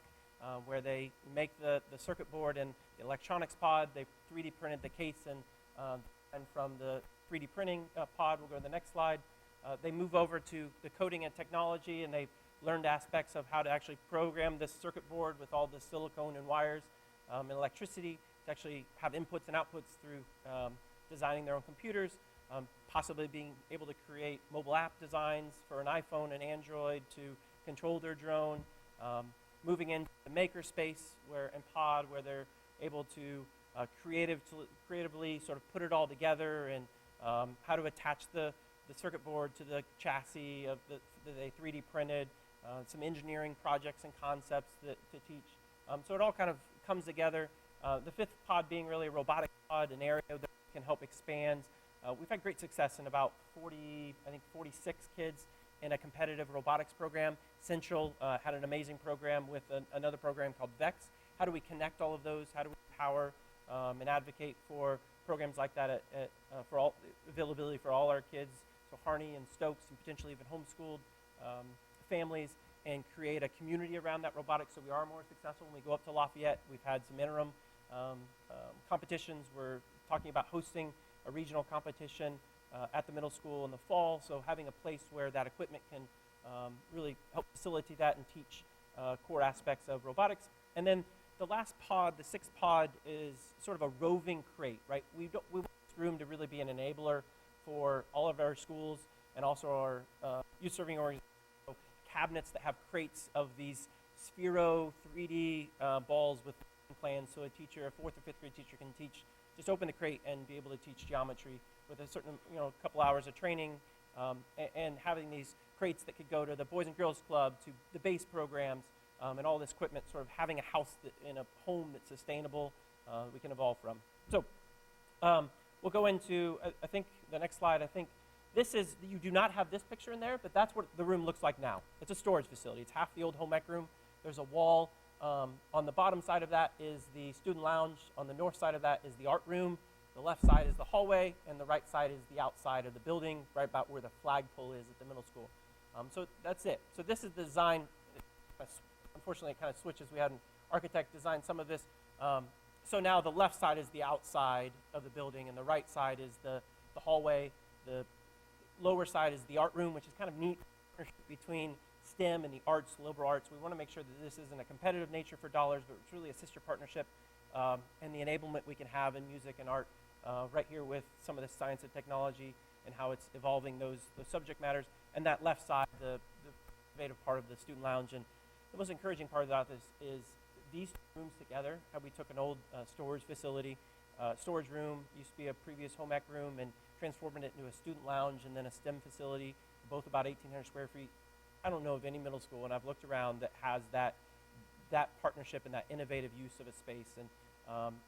where they make the circuit board and the electronics pod. They 3D printed the case, and from the 3D printing pod, we'll go to the next slide. They move over to the coding and technology, and they learned aspects of how to actually program this circuit board with all the silicone and wires and electricity to actually have inputs and outputs through designing their own computers. possibly being able to create mobile app designs for an iPhone and Android to control their drone, moving into the makerspace and pod where they're able to creatively sort of put it all together, and how to attach the circuit board to the chassis of that they 3D printed, some engineering projects and concepts to teach. So it all kind of comes together. The fifth pod being really a robotic pod, an area that can help expand. We've had great success in about 46 kids in a competitive robotics program. Central had an amazing program with another program called VEX. How do we connect all of those? How do we empower and advocate for programs like that for all availability for all our kids? So Harney and Stokes and potentially even homeschooled families, and create a community around that robotics so we are more successful. When we go up to Lafayette, we've had some interim competitions. We're talking about hosting a regional competition at the middle school in the fall, so having a place where that equipment can really help facilitate that and teach core aspects of robotics. And then the last pod, the sixth pod, is sort of a roving crate, right? We want this room to really be an enabler for all of our schools and also our youth serving organizations. So cabinets that have crates of these Sphero 3D balls with plans, so a teacher, a fourth or fifth grade teacher, can teach. Just open the crate and be able to teach geometry with a certain, couple hours of training, and having these crates that could go to the Boys and Girls Club, to the base programs, and all this equipment, sort of having a house in a home that's sustainable, we can evolve from. So we'll go into, I think, the next slide. I think this is, you do not have this picture in there, but that's what the room looks like now. It's a storage facility. It's half the old home ec room. There's a wall. On the bottom side of that is the student lounge. On the north side of that is the art room. The left side is the hallway, and the right side is the outside of the building, right about where the flagpole is at the middle school. So that's it. So this is the design. Unfortunately, it kind of switches. We had an architect design some of this. So now the left side is the outside of the building, and the right side is the hallway. The lower side is the art room, which is kind of neat between STEM and the arts, liberal arts. We want to make sure that this isn't a competitive nature for dollars, but it's really a sister partnership, and the enablement we can have in music and art right here with some of the science and technology and how it's evolving those subject matters. And that left side, the innovative part of the student lounge. And the most encouraging part about this is these two rooms together, how we took an old storage facility, storage room, used to be a previous home ec room, and transforming it into a student lounge and then a STEM facility, both about 1,800 square feet. I don't know of any middle school, and I've looked around, that has that partnership and that innovative use of a space. And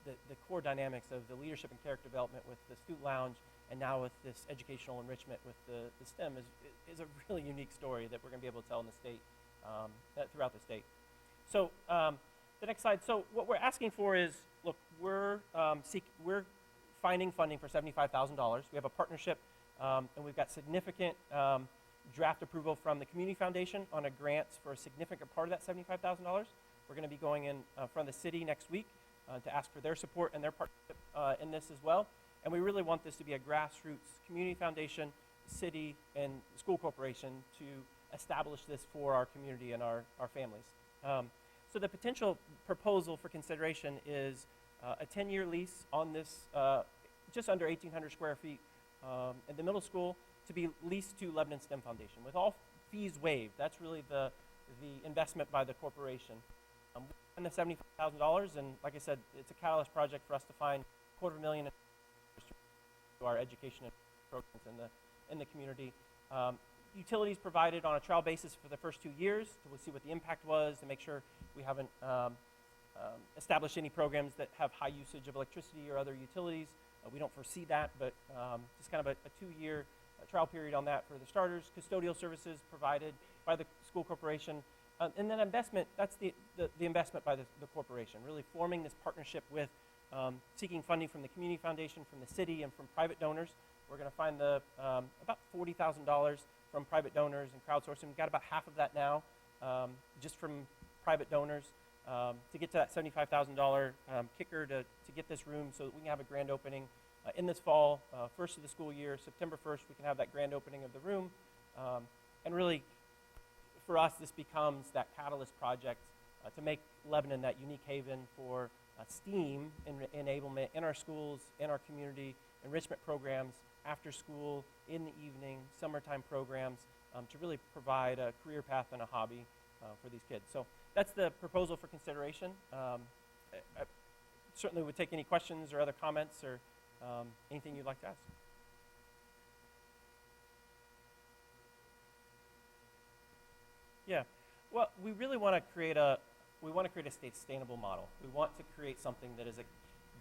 the core dynamics of the leadership and character development with the student lounge, and now with this educational enrichment with the STEM is a really unique story that we're going to be able to tell in the state, throughout the state. So the next slide. So what we're asking for is, look, we're finding funding for $75,000. We have a partnership, and we've got significant draft approval from the Community Foundation on a grant for a significant part of that $75,000. We're going to be going in front of the city next week to ask for their support and their partnership in this as well. And we really want this to be a grassroots Community Foundation, city, and school corporation to establish this for our community and our families. So the potential proposal for consideration is a 10-year lease on this just under 1,800 square feet in the middle school, to be leased to Lebanon STEM Foundation with all fees waived. That's really the investment by the corporation. And the $75,000, and like I said, it's a catalyst project for us to find $250,000 to our education programs in the community. Utilities provided on a trial basis for the first 2 years, so we'll see what the impact was, to make sure we haven't established any programs that have high usage of electricity or other utilities. We don't foresee that, but just kind of a 2-year trial period on that for the starters. Custodial services provided by the school corporation. And then investment, that's the investment by the corporation, really forming this partnership with seeking funding from the Community Foundation, from the city, and from private donors. We're going to find about $40,000 from private donors and crowdsourcing. We've got about half of that now, just from private donors, to get to that $75,000 kicker to get this room so that we can have a grand opening in this fall, first of the school year, September 1st, we can have that grand opening of the room. And really, for us, this becomes that catalyst project to make Lebanon that unique haven for STEAM enablement in our schools, in our community, enrichment programs, after school, in the evening, summertime programs to really provide a career path and a hobby for these kids. So that's the proposal for consideration. I certainly would take any questions or other comments or anything you'd like to ask. Yeah, well, we really want to create a sustainable model. We want to create something that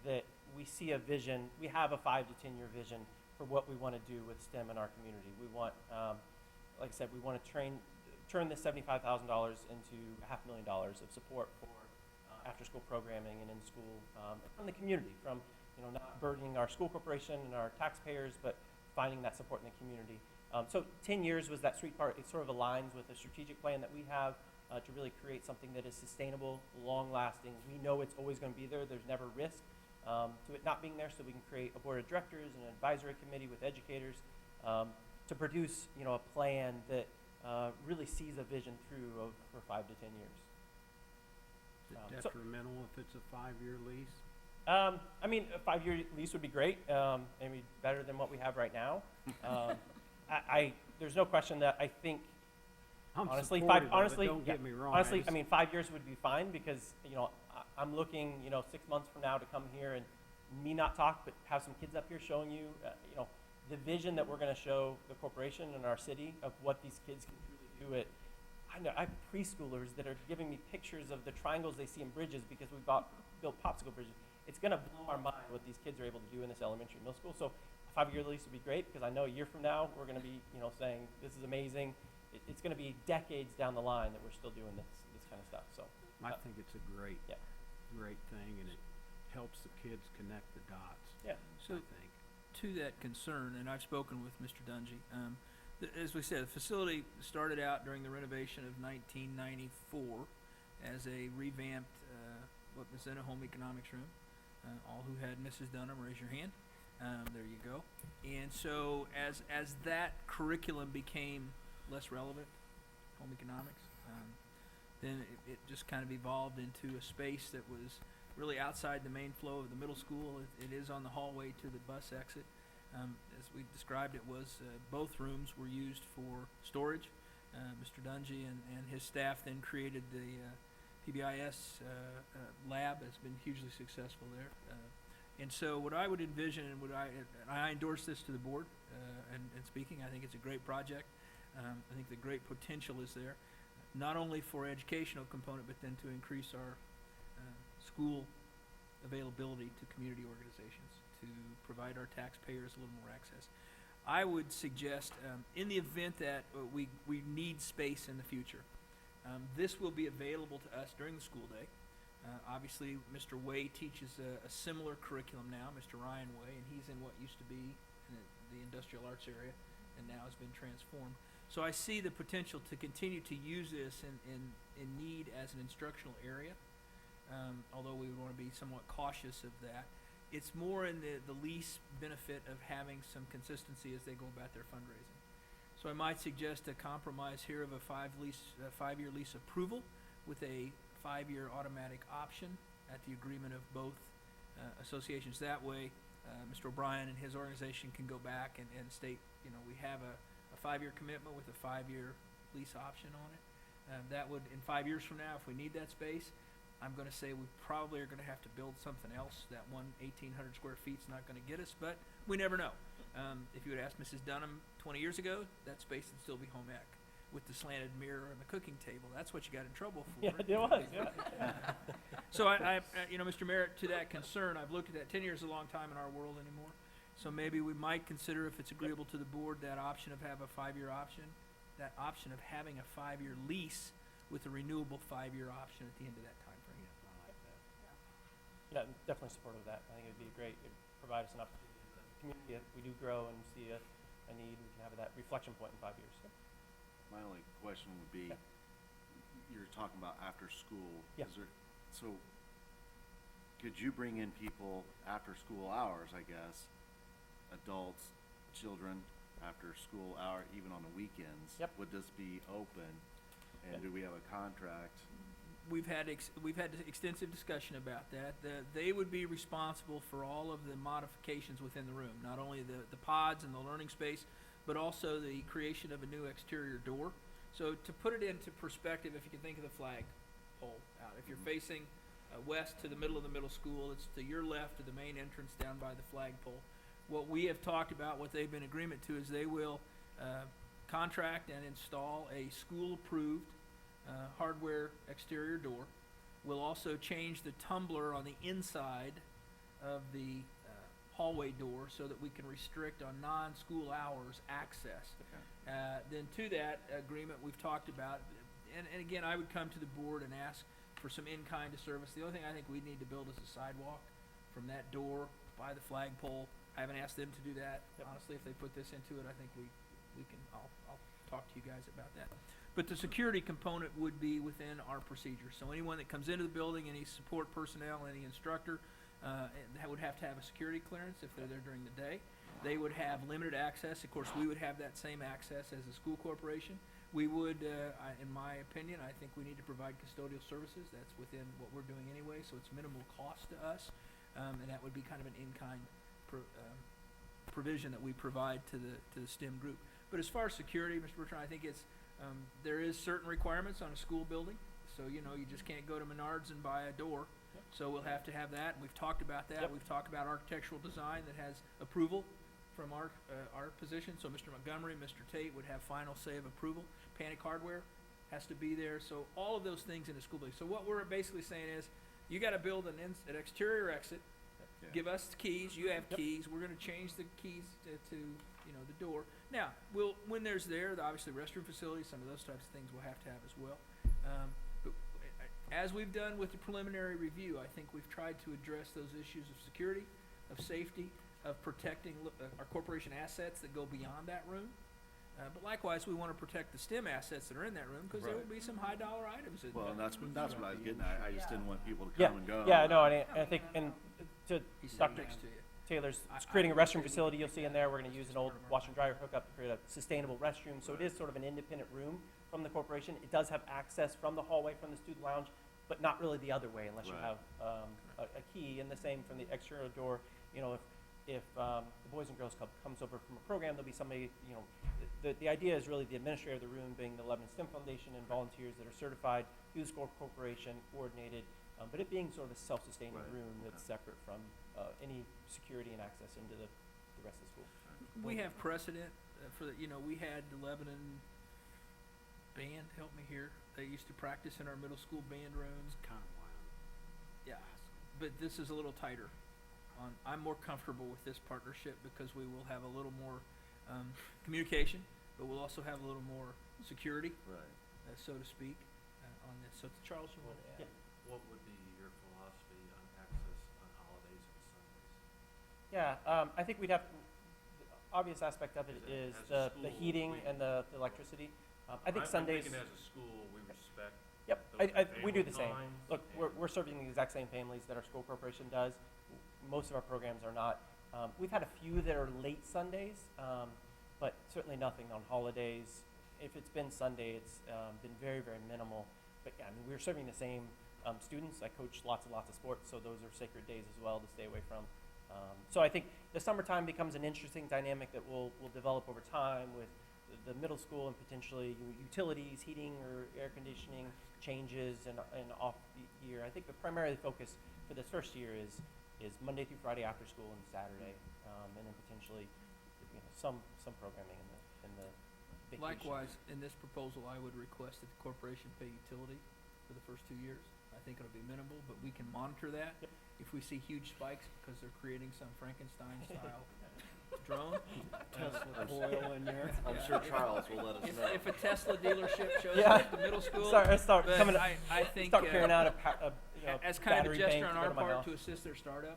that we see a vision. We have a 5 to 10 year vision for what we want to do with STEM in our community. We want, like I said, we want to turn this $75,000 into $500,000 of support for after-school programming and in-school from the community, from not burdening our school corporation and our taxpayers, but finding that support in the community. So 10 years was that sweet part. It sort of aligns with the strategic plan that we have to really create something that is sustainable, long-lasting. We know it's always going to be there. There's never risk to it not being there, so we can create a board of directors and an advisory committee with educators to produce a plan that really sees a vision through for 5 to 10 years. Is it detrimental if it's a 5-year lease? I mean, a 5-year lease would be great, maybe better than what we have right now. There's no question that I think, honestly, don't get me wrong. Honestly, I mean, 5 years would be fine because, I'm looking, 6 months from now to come here and me not talk, but have some kids up here showing you, the vision that we're going to show the corporation and our city of what these kids can truly do it. I have preschoolers that are giving me pictures of the triangles they see in bridges because we built popsicle bridges. It's going to blow our mind what these kids are able to do in this elementary and middle school. So a 5-year lease would be great because I know a year from now we're going to be, saying this is amazing. It's going to be decades down the line that we're still doing this kind of stuff. So I think it's a great thing, and it helps the kids connect the dots. Yeah. So, I think. To that concern, and I've spoken with Mr. Dungy, as we said, the facility started out during the renovation of 1994 as a revamped, what was then a home economics room. All who had Mrs. Dunham, raise your hand. There you go. And so as that curriculum became less relevant, home economics, then it just kind of evolved into a space that was really outside the main flow of the middle school. It is on the hallway to the bus exit. As we described, it was both rooms were used for storage. Mr. Dungy and his staff then created the PBIS lab. Has been hugely successful there. And so what I would envision, and I endorse this to the board, and speaking, I think it's a great project. I think the great potential is there, not only for educational component, but then to increase our school availability to community organizations, to provide our taxpayers a little more access. I would suggest, in the event that we need space in the future, this will be available to us during the school day. Obviously, Mr. Way teaches a similar curriculum now, Mr. Ryan Way, and he's in what used to be in the industrial arts area and now has been transformed. So I see the potential to continue to use this in need as an instructional area, although we would want to be somewhat cautious of that. It's more in the lease benefit of having some consistency as they go about their fundraising. So I might suggest a compromise here of a 5-year lease approval with a 5-year automatic option at the agreement of both associations. That way, Mr. O'Brien and his organization can go back and state, we have a 5-year commitment with a 5-year lease option on it. That would, in 5 years from now, if we need that space, I'm going to say we probably are going to have to build something else. That 1,800 square feet is not going to get us, but we never know. If you had asked Mrs. Dunham 20 years ago, that space would still be home ec with the slanted mirror and the cooking table. That's what you got in trouble for. Yeah, it was. Yeah. So I Mr. Merritt, to that concern, I've looked at that. 10 years is a long time in our world anymore. So maybe we might consider, if it's agreeable to the board, that option of have a 5-year option, that option of having a 5-year lease with a renewable 5-year option at the end of that time frame. Yeah, definitely supportive of that. I think it would be great. It would provide us an opportunity as a community. If we do grow and see a need, we can have that reflection point in 5 years. Yeah. My only question would be, you're talking about after school. Yeah. So could you bring in people after school hours, I guess, adults, children, after school hour, even on the weekends? Yep. Would this be open? And do we have a contract? we've had extensive discussion about that. They would be responsible for all of the modifications within the room, not only the pods and the learning space, but also the creation of a new exterior door. So to put it into perspective, if you can think of the flag pole out, if you're facing west to the middle of the middle school, it's to your left of the main entrance down by the flagpole. What we have talked about, what they've been in agreement to, is they will contract and install a school-approved hardware exterior door. We'll also change the tumbler on the inside of the hallway door so that we can restrict on non-school hours access. Then to that agreement, we've talked about, and again, I would come to the board and ask for some in-kind of service. The only thing I think we need to build is a sidewalk from that door by the flagpole. I haven't asked them to do that. Honestly, if they put this into it, I think we can, I'll talk to you guys about that. But the security component would be within our procedure. So anyone that comes into the building, any support personnel, any instructor, would have to have a security clearance if they're there during the day. They would have limited access. Of course, we would have that same access as a school corporation. We would, in my opinion, I think we need to provide custodial services. That's within what we're doing anyway, so it's minimal cost to us. And that would be kind of an in-kind provision that we provide to the STEM group. But as far as security, Mr. Bertrand, I think it's, there is certain requirements on a school building. So, you just can't go to Menards and buy a door. So we'll have to have that, and we've talked about that. We've talked about architectural design that has approval from our position. So Mr. Montgomery, Mr. Tate would have final say of approval. Panic hardware has to be there. So all of those things in a school building. So what we're basically saying is, you got to build an exterior exit. Give us the keys. You have keys. We're going to change the keys to the door. Now, when there's obviously restroom facilities, some of those types of things we'll have to have as well. But as we've done with the preliminary review, I think we've tried to address those issues of security, of safety, of protecting our corporation assets that go beyond that room. But likewise, we want to protect the STEM assets that are in that room, because there will be some high dollar items in Well, there. and that's what I was getting at. I just didn't want people to Yeah, come and go. yeah, no, and I think, and to He's sitting Dr. next to you. Taylor's creating a restroom facility, you'll see in there, we're gonna use an old washer and dryer hookup to create a sustainable restroom, so it is sort of an independent room from the corporation. It does have access from the hallway, from the student lounge, but not really the other way unless you Right. have a key, and the same from the exterior door. If the Boys and Girls Club comes over from a program, there'll be somebody, the idea is really the administrator of the room being the Lebanon STEM Foundation and volunteers that are certified through the school corporation, coordinated, but it being sort of a self-sustaining Right. room that's separate from any security and access into the rest of the school. We have precedent for that. We had the Lebanon band, help me here. They used to practice in our middle school band rooms. Kind of wild. Yeah, but this is a little tighter. I'm more comfortable with this partnership because we will have a little more communication, but we'll also have a little more security, Right. so to speak, on this. So Charles, you want to add? What would be your philosophy on access on holidays and Sundays? Yeah, I think we'd have, the obvious aspect of it is As a the school, heating we- and the electricity. I think I'm Sundays. thinking as a school, we respect. Yep, those we do the family same. times Look, and- we're serving the exact same families that our school corporation does. Most of our programs are not. We've had a few that are late Sundays, but certainly nothing on holidays. If it's been Sunday, it's been very, very minimal. But yeah, I mean, we're serving the same students. I coach lots and lots of sports, so those are sacred days as well to stay away from. So I think the summertime becomes an interesting dynamic that will develop over time with the middle school and potentially utilities, heating or air conditioning changes and off year. I think the primary focus for this first year is Monday through Friday after school and Saturday, and then potentially some programming in the vacation. Likewise, in this proposal, I would request that the corporation pay utility for the first 2 years. I think it'll be minimal, but we can monitor that. Yep. If we see huge spikes because they're creating some Frankenstein-style drone. Tesla coil in there. I'm sure Charles will let us know. If a Tesla dealership shows Yeah. up at the middle school. Start but coming. I think start carrying out as kind of a battery gesture bank on our to go to my part house. to assist their startup,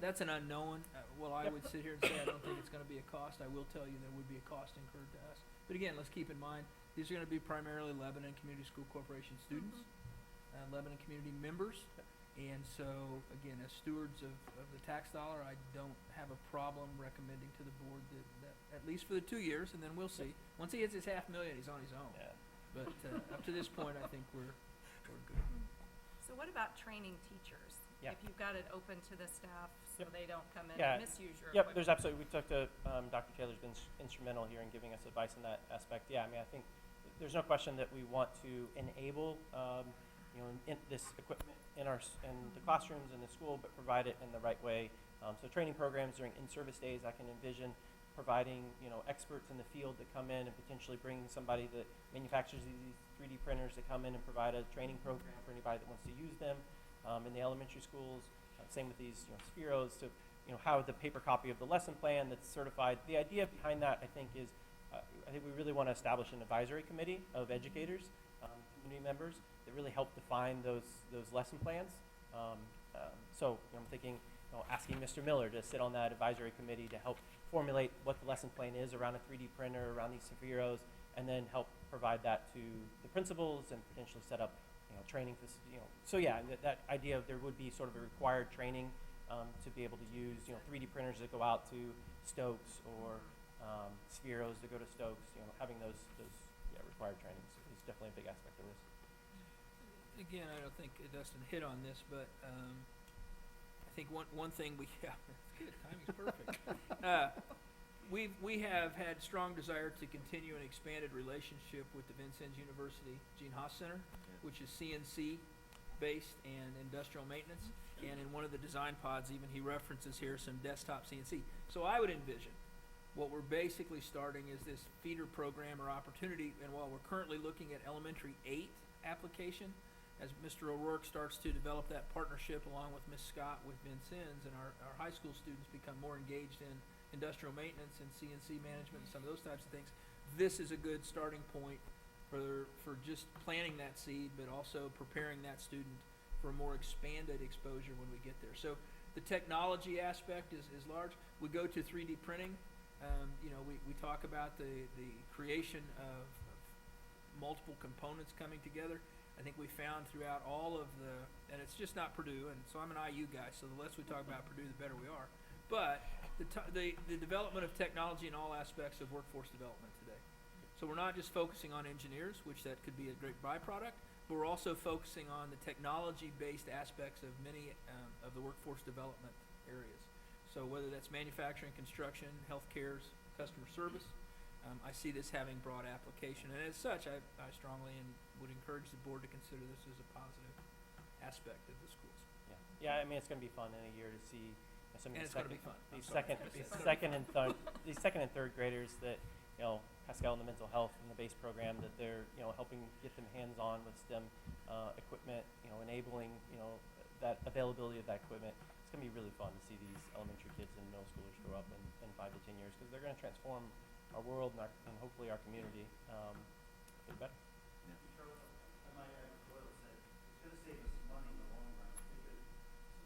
that's an unknown. Well, I would sit here and say I don't think it's going to be a cost. I will tell you there would be a cost incurred to us. But again, let's keep in mind these are going to be primarily Lebanon Community School Corporation students, Lebanon community members, and so again, as stewards of the tax dollar, I don't have a problem recommending to the board that at least for the 2 years, and then we'll see. Once he hits his $500,000, he's on his own. Yeah. But up to this point, I think we're good. So what about training teachers? Yeah. If you've got it open to the staff so Yep. they don't come in Yeah. and misuse your Yep, equipment? there's absolutely, we talked to, Dr. Taylor's been instrumental here in giving us advice in that aspect. Yeah, I mean, I think there's no question that we want to enable, this equipment in in the classrooms in the school, but provide it in the right way. So training programs during in-service days, I can envision providing, experts in the field that come in and potentially bring somebody that manufactures these 3D printers to come in and provide a training program for anybody that wants to use them. In the elementary schools, same with these, Spheros, to, have the paper copy of the lesson plan that's certified. The idea behind that, I think, is I think we really want to establish an advisory committee of educators, community members that really help define those lesson plans. So I'm thinking, asking Mr. Miller to sit on that advisory committee to help formulate what the lesson plan is around a 3D printer, around these Spheros, and then help provide that to the principals and potentially set up, training. So yeah, that idea of there would be sort of a required training to be able to use, 3D printers that go out to Stokes or Spheros to go to Stokes. Having those required trainings is definitely a big aspect of this. Again, I don't think Dustin hit on this, but I think one thing yeah, that's good. Timing's perfect. We have had strong desire to continue an expanded relationship with the Vincennes University Gene Haas Center, which is CNC based and industrial maintenance. And in one of the design pods, even he references here some desktop CNC. So I would envision what we're basically starting is this feeder program or opportunity. And while we're currently looking at elementary 8 application, as Mr. O'Rourke starts to develop that partnership along with Ms. Scott with Vincennes, and our high school students become more engaged in industrial maintenance and CNC management and some of those types of things, this is a good starting point for just planting that seed, but also preparing that student for a more expanded exposure when we get there. So the technology aspect is large. We go to 3D printing. We talk about the creation of multiple components coming together. I think we found throughout all of and it's just not Purdue, and so I'm an IU guy, so the less we talk about Purdue, the better we are. But the development of technology in all aspects of workforce development today. So we're not just focusing on engineers, which that could be a great byproduct, but we're also focusing on the technology-based aspects of many of the workforce development areas. So whether that's manufacturing, construction, healthcare, customer service, I see this having broad application. And as such, I strongly would encourage the board to consider this as a positive aspect of the schools. Yeah, I mean, it's going to be fun in a year to see some of And these it's gonna be fun. these I'm sorry. these second and third graders that, Pascal and the mental health and the base program that they're, helping get them hands-on with STEM equipment, enabling, that availability of that equipment. It's going to be really fun to see these elementary kids and middle schoolers grow up in 5 to 10 years, because they're going to transform our world and hopefully our community for the better. I might add what Doyle said. It's going to save us money in the long run, because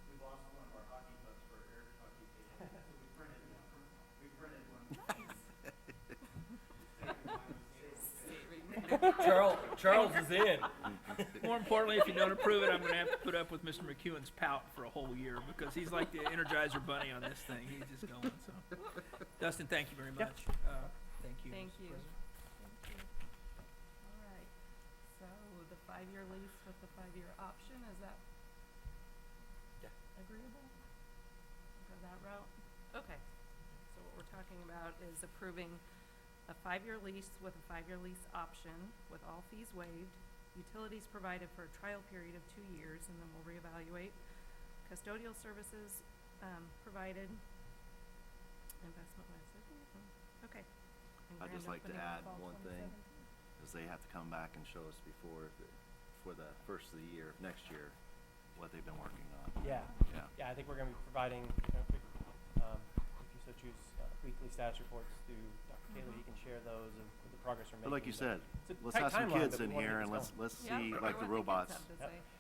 we lost one of our hockey pucks for air hockey table, so we printed one. Charles is in. More importantly, if you don't approve it, I'm going to have to put up with Mr. McEwen's pout for a whole year, because he's like the Energizer Bunny on this thing. He's just going. So, Dustin, thank you very much. Thank you. Thank Mr. you. President. Thank you. All right. So the 5-year lease with the 5-year option, is that agreeable? Go that route? Okay. So what we're talking about is approving a 5-year lease with a 5-year lease option with all fees waived, utilities provided for a trial period of 2 years, and then we'll reevaluate. Custodial services provided. Investment liability. Okay. And I'd just grand like to opening add fall one thing, 2017. is they have to come back and show us before the first of the year, next year, what they've been working on. Yeah. Yeah. I think we're going to be providing, if you so choose, weekly status reports to Dr. Taylor. He can share those of the progress we're making. But like you said, It's a let's tight have some timeline, kids but in we wanna here get and this let's going. see like the robots.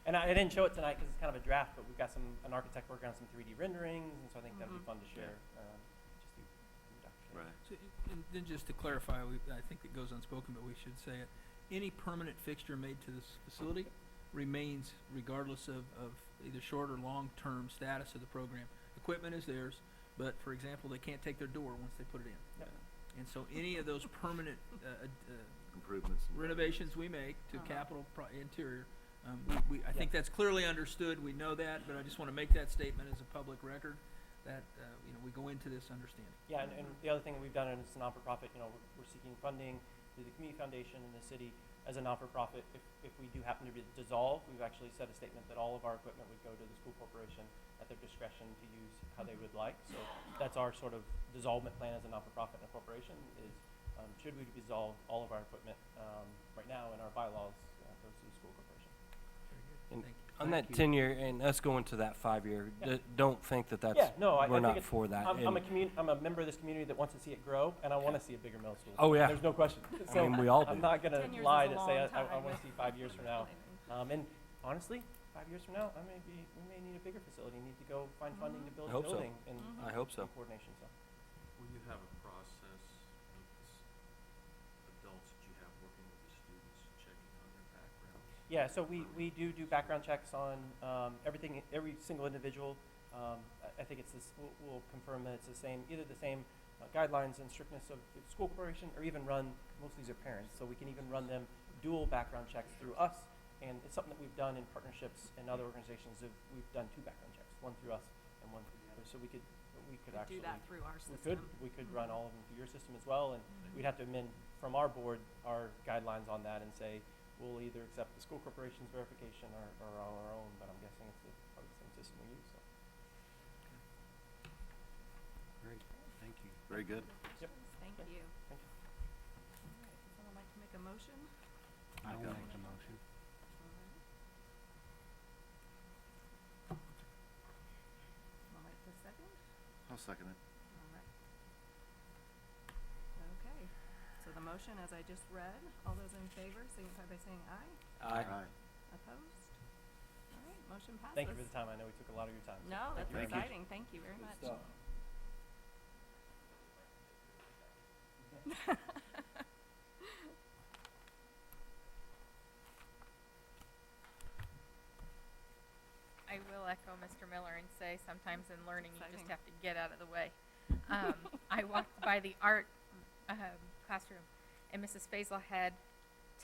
And I didn't show it tonight because it's kind of a draft, but we've got an architect working on some 3D renderings, and so I think that'd be fun to share. Just through Dr. Taylor. Right. So, and then just to clarify, I think it goes unspoken, but we should say it. Any permanent fixture made to this facility remains regardless of either short or long-term status of the program. Equipment is theirs, but for example, they can't take their door once they put it in. Yep. And so any of those permanent Improvements. renovations we make to capital interior I think that's clearly understood, we know that, but I just want to make that statement as a public record, that, we go into this understanding. Yeah, and the other thing we've done is a non-for-profit, we're seeking funding through the Community Foundation in the city as a non-for-profit. If we do happen to be dissolved, we've actually said a statement that all of our equipment would go to the school corporation at their discretion to use how they would like. So that's our sort of dissolvement plan as a non-for-profit and a corporation is, should we dissolve, all of our equipment right now in our bylaws goes to the school corporation. And Thank you. on that 10-year, and us going to that 5-year, don't think that that's, Yeah, no, I we're think not it's, for that. I'm And- a member of this community that wants to see it grow, and I want to see a bigger middle school. Oh, yeah. There's no question. I mean, we all do. I'm not going to 10 years lie is a to say long I time want to see 5 years from now. planning. And honestly, 5 years from now, we may need a bigger facility, need to go find funding to build I a hope so. building in I hope so. coordination, so. Will you have a process with the adults that you have working with the students, checking on their backgrounds? Yeah, so we do background checks on every single individual. I think it's this, we'll confirm that it's the same, either the same guidelines and strictness of the school corporation, or even run, most of these are parents, so we can even run them dual background checks through us. And it's something that we've done in partnerships and other organizations. We've done 2 background checks, one through us and one through the other. So we could actually Do that through our we system. could run all of them through your system as well, and we'd have to amend from our board our guidelines on that and say we'll either accept the school corporation's verification or on our own. But I'm guessing it's part of the same system we use. So. Great, thank you. Very good. Yep. Thank you. Thank you. All right, would someone like to make a motion? I will got make the motion. Someone like to second? I'll second it. All right. Okay, so the motion, as I just read, all those in favor signify by saying aye. Aye. Opposed? All right, motion passes. Thank you for the time. I know we took a lot of your time. so No, thank that's you very much. exciting. Thank you very much. I will echo Mr. Miller and say sometimes in learning you Exciting. just have to get out of the way. I walked by the art classroom and Mrs. Faisal had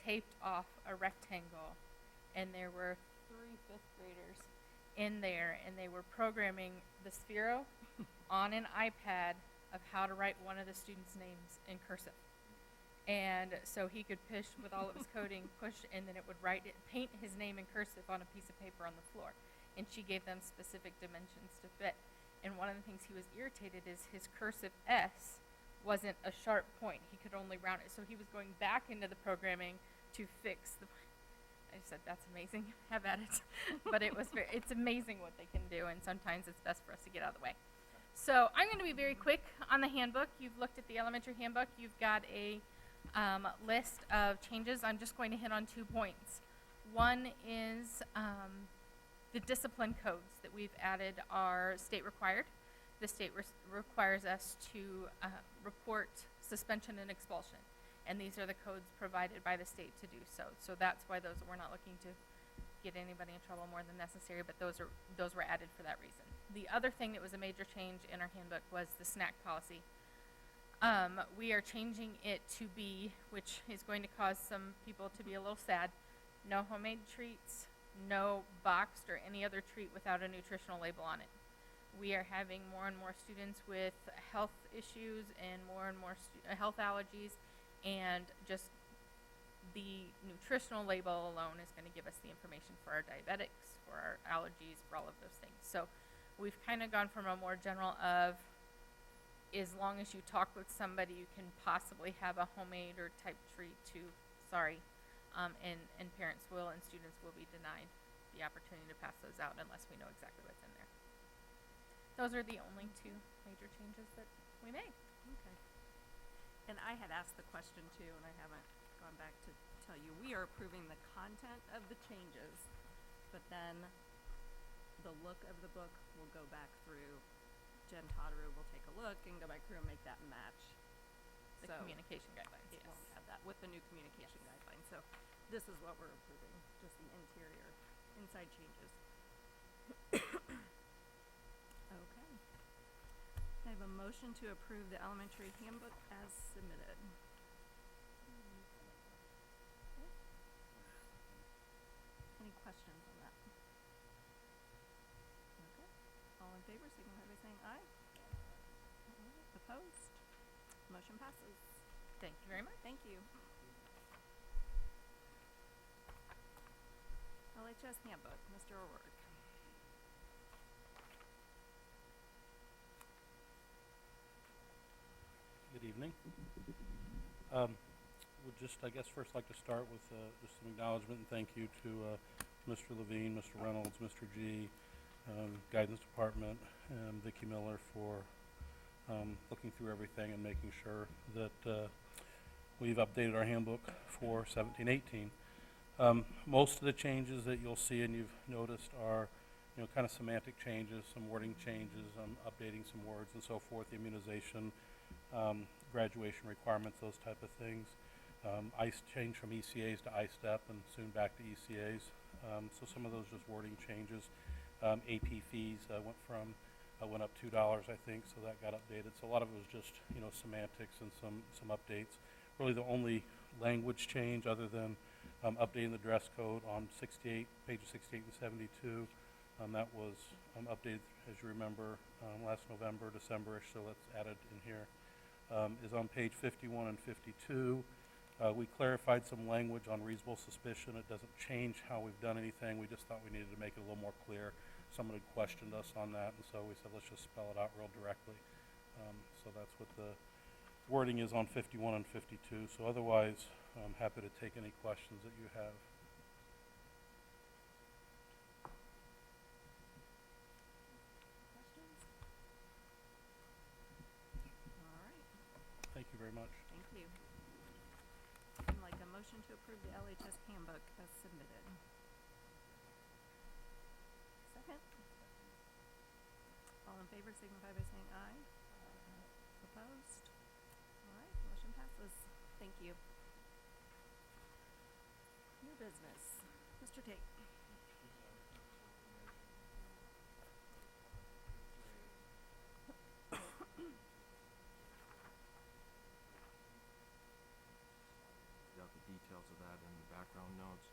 taped off a rectangle and there were 3 fifth graders in there and they were programming the Sphero on an iPad of how to write one of the students' names in cursive. And so he could push with all of his coding, push, and then it would paint his name in cursive on a piece of paper on the floor. And she gave them specific dimensions to fit. And one of the things he was irritated is his cursive S wasn't a sharp point. He could only round it. So he was going back into the programming to fix the. I said, that's amazing. Have at it. But it's amazing what they can do. And sometimes it's best for us to get out of the way. So I'm going to be very quick on the handbook. You've looked at the elementary handbook. You've got a list of changes. I'm just going to hit on 2 points. One is the discipline codes that we've added are state required. The state requires us to report suspension and expulsion. And these are the codes provided by the state to do so. So that's why we're not looking to get anybody in trouble more than necessary, but those were added for that reason. The other thing that was a major change in our handbook was the snack policy. We are changing it to be, which is going to cause some people to be a little sad, no homemade treats, no boxed or any other treat without a nutritional label on it. We are having more and more students with health issues and more health allergies, and just the nutritional label alone is going to give us the information for our diabetics, for our allergies, for all of those things. So we've kind of gone from a more general of, as long as you talk with somebody, you can possibly have a homemade or type treat to, and parents will and students will be denied the opportunity to pass those out unless we know exactly what's in there. Those are the only 2 major changes that we made. Okay. And I had asked the question too, and I haven't gone back to tell you, we are approving the content of the changes, but then the look of the book will go back through. Jen Todderu will take a look and go back through and make that match. The communication guidelines, It yes. won't have that with the new communication guidelines. So this is what we're approving, just the interior, inside changes. Okay. I have a motion to approve the elementary handbook as submitted. Any questions? in favor signify by saying aye. Opposed? Motion passes. Thank you very much. Thank you. LHS handbook, Mr. O'Rourke. Good evening. Would just, I guess, first like to start with just some acknowledgement and thank you to Mr. Levine, Mr. Reynolds, Mr. G, Guidance Department, and Vicki Miller for looking through everything and making sure that we've updated our handbook for 17-18. Most of the changes that you'll see and you've noticed are, kind of semantic changes, some wording changes, updating some words and so forth, the immunization, graduation requirements, those type of things. ICE changed from ECAs to ISTEP and soon back to ECAs. So some of those just wording changes. AP fees went up $2, I think, so that got updated. So a lot of it was just, semantics and some updates. Really the only language change other than updating the dress code on pages 68 and 72. That was updated, as you remember, last November, December-ish, so that's added in here. Is on page 51 and 52. We clarified some language on reasonable suspicion. It doesn't change how we've done anything. We just thought we needed to make it a little more clear. Someone had questioned us on that, and so we said, let's just spell it out real directly. So that's what the wording is on 51 and 52. So otherwise, I'm happy to take any questions that you have. Questions? All right. Thank you very much. Thank you. I'd like a motion to approve the LHS handbook as submitted. Second? All in favor signify by saying aye. Opposed? All right, motion passes. Thank you. New business. Mr. Tate. Got the details of that in the background notes.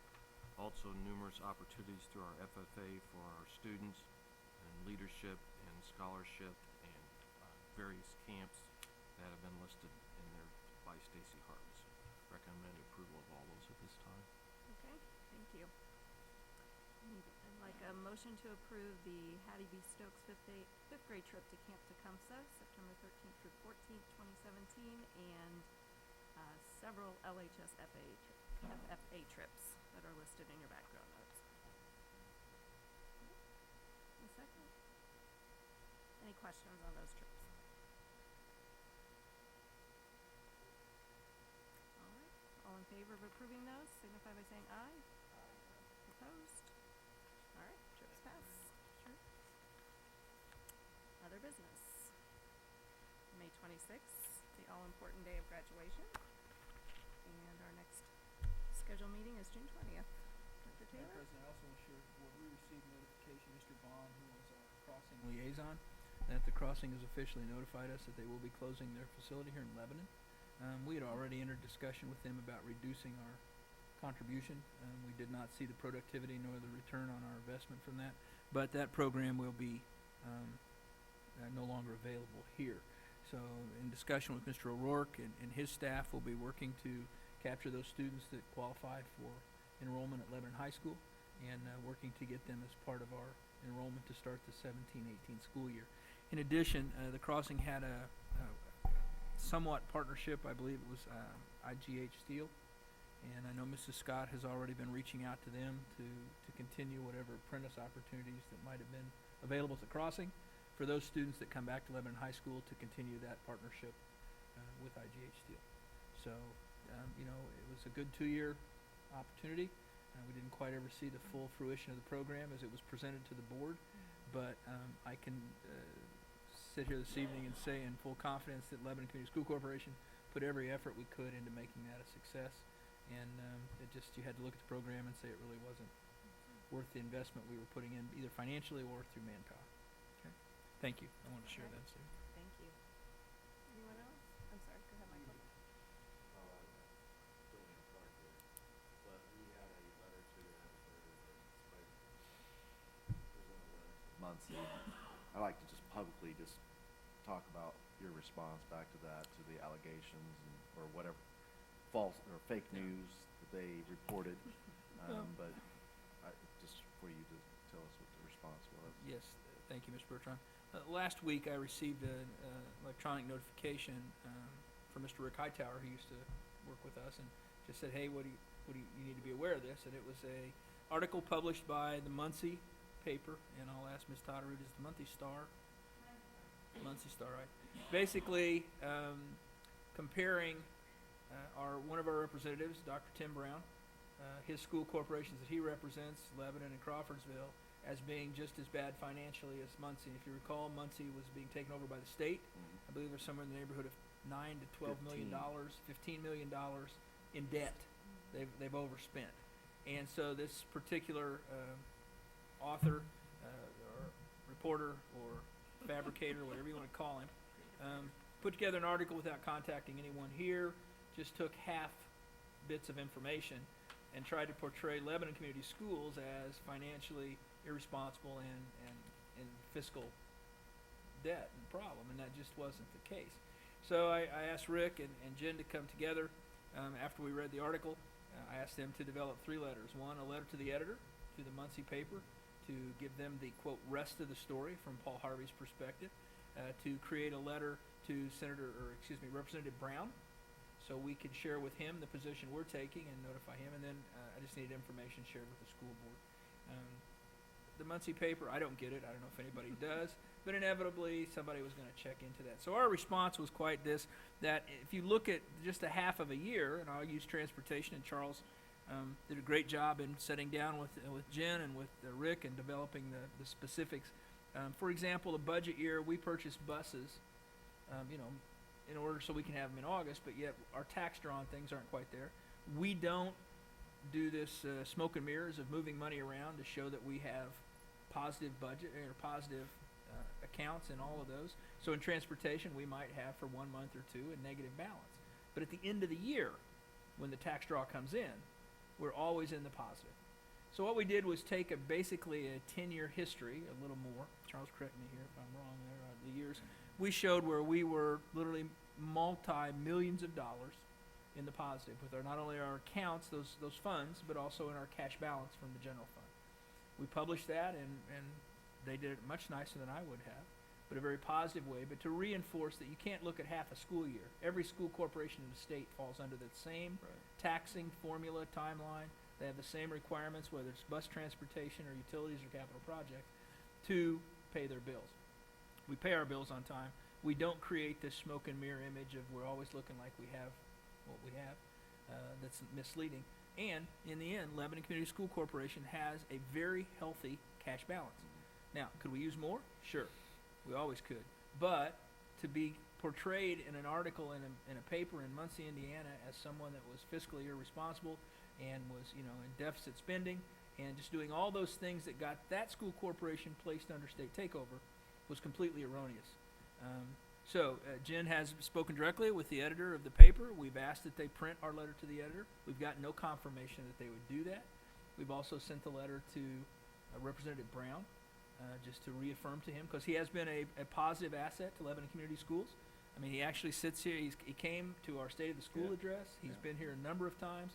Also numerous opportunities through our FFA for our students and leadership and scholarship and various camps that have been listed in there by Stacy Hartz. Recommend approval of all those at this time. Okay, thank you. I'd like a motion to approve the Hattie B. Stokes fifth grade trip to Camp Tecumseh, September 13th through 14th, 2017, and several LHS FFA trips that are listed in your background notes. A second. Any questions on those trips? All right. All in favor of approving those, signify by saying aye. Opposed? All right, trips pass. Sure. Other business. May 26th, the all-important day of graduation. And our next scheduled meeting is June 20th. Dr. Taylor? Madam President, I also want to share what we received notification, Mr. Bond, who was our crossing liaison, that the crossing has officially notified us that they will be closing their facility here in Lebanon. We had already entered discussion with them about reducing our contribution. We did not see the productivity nor the return on our investment from that, but that program will be no longer available here. So in discussion with Mr. O'Rourke and his staff, we'll be working to capture those students that qualify for enrollment at Lebanon High School and working to get them as part of our enrollment to start the 17-18 school year. In addition, the crossing had a somewhat partnership, I believe it was IGH Steel, and I know Mrs. Scott has already been reaching out to them to continue whatever apprentice opportunities that might have been available at the crossing for those students that come back to Lebanon High School to continue that partnership with IGH Steel. So, it was a good 2-year opportunity. We didn't quite ever see the full fruition of the program as it was presented to the board, but I can sit here this evening and say in full confidence that Lebanon Community School Corporation put every effort we could into making that a success. And you had to look at the program and say it really wasn't worth the investment we were putting in, either financially or through manpower. Okay. Thank you. I wanted to share that, Sue. Thank you. Anyone else? I'm sorry, go ahead, Michael. But we had a letter to the editor months I'd like to just publicly just talk about your response back to that, to the allegations and, or whatever false or fake news that they reported. But just for you to tell us what the response was. Yes, thank you, Mr. Bertrand. Last week, I received an electronic notification from Mr. Rick Hightower, who used to work with us, and just said, "Hey, what do you need to be aware of this?" And it was a article published by the Muncie paper, and I'll ask Ms. Totterud, is the Muncie Star? Muncie Star, right? Basically, comparing one of our representatives, Dr. Tim Brown, his school corporations that he represents, Lebanon and Crawfordsville, as being just as bad financially as Muncie. If you recall, Muncie was being taken over by the state. I believe there's somewhere in the neighborhood of $9 to $12 million, $15 million in debt. They've overspent. And so this particular author or reporter or fabricator, whatever you want to call him, put together an article without contacting anyone here, just took half bits of information and tried to portray Lebanon Community Schools as financially irresponsible and in fiscal debt and problem, and that just wasn't the case. So I asked Rick and Jen to come together after we read the article. I asked them to develop 3 letters. One, a letter to the editor, to the Muncie paper, to give them the, quote, rest of the story from Paul Harvey's perspective, to create a letter to Representative Brown, so we could share with him the position we're taking and notify him, and then I just needed information shared with the school board. The Muncie paper, I don't get it. I don't know if anybody does, but inevitably somebody was going to check into that. So our response was quite this, that if you look at just a half of a year, and I'll use transportation, and Charles did a great job in sitting down with Jen and with Rick and developing the specifics. For example, a budget year, we purchased buses, in order so we can have them in August, but yet our tax drawn things aren't quite there. We don't do this smoke and mirrors of moving money around to show that we have positive budget or positive accounts in all of those. So in transportation, we might have for 1 month or 2 a negative balance. But at the end of the year, when the tax draw comes in, we're always in the positive. So what we did was take basically a 10-year history, a little more. Charles, correct me here if I'm wrong there, the years. We showed where we were literally multi-millions of dollars in the positive with not only our accounts, those funds, but also in our cash balance from the general fund. We published that, and they did it much nicer than I would have, but a very positive way, but to reinforce that you can't look at half a school year. Every school corporation in the state falls under the same taxing formula, timeline. They have the same requirements, whether it's bus transportation or utilities or capital projects, to pay their bills. We pay our bills on time. We don't create this smoke and mirror image of we're always looking like we have what we have. That's misleading. And in the end, Lebanon Community School Corporation has a very healthy cash balance. Now, could we use more? Sure, we always could. But to be portrayed in an article in a paper in Muncie, Indiana, as someone that was fiscally irresponsible and was, in deficit spending and just doing all those things that got that school corporation placed under state takeover was completely erroneous. So Jen has spoken directly with the editor of the paper. We've asked that they print our letter to the editor. We've got no confirmation that they would do that. We've also sent the letter to Representative Brown, just to reaffirm to him, because he has been a positive asset to Lebanon Community Schools. I mean, he actually sits here. He came to our State of the School address. He's been here a number of times.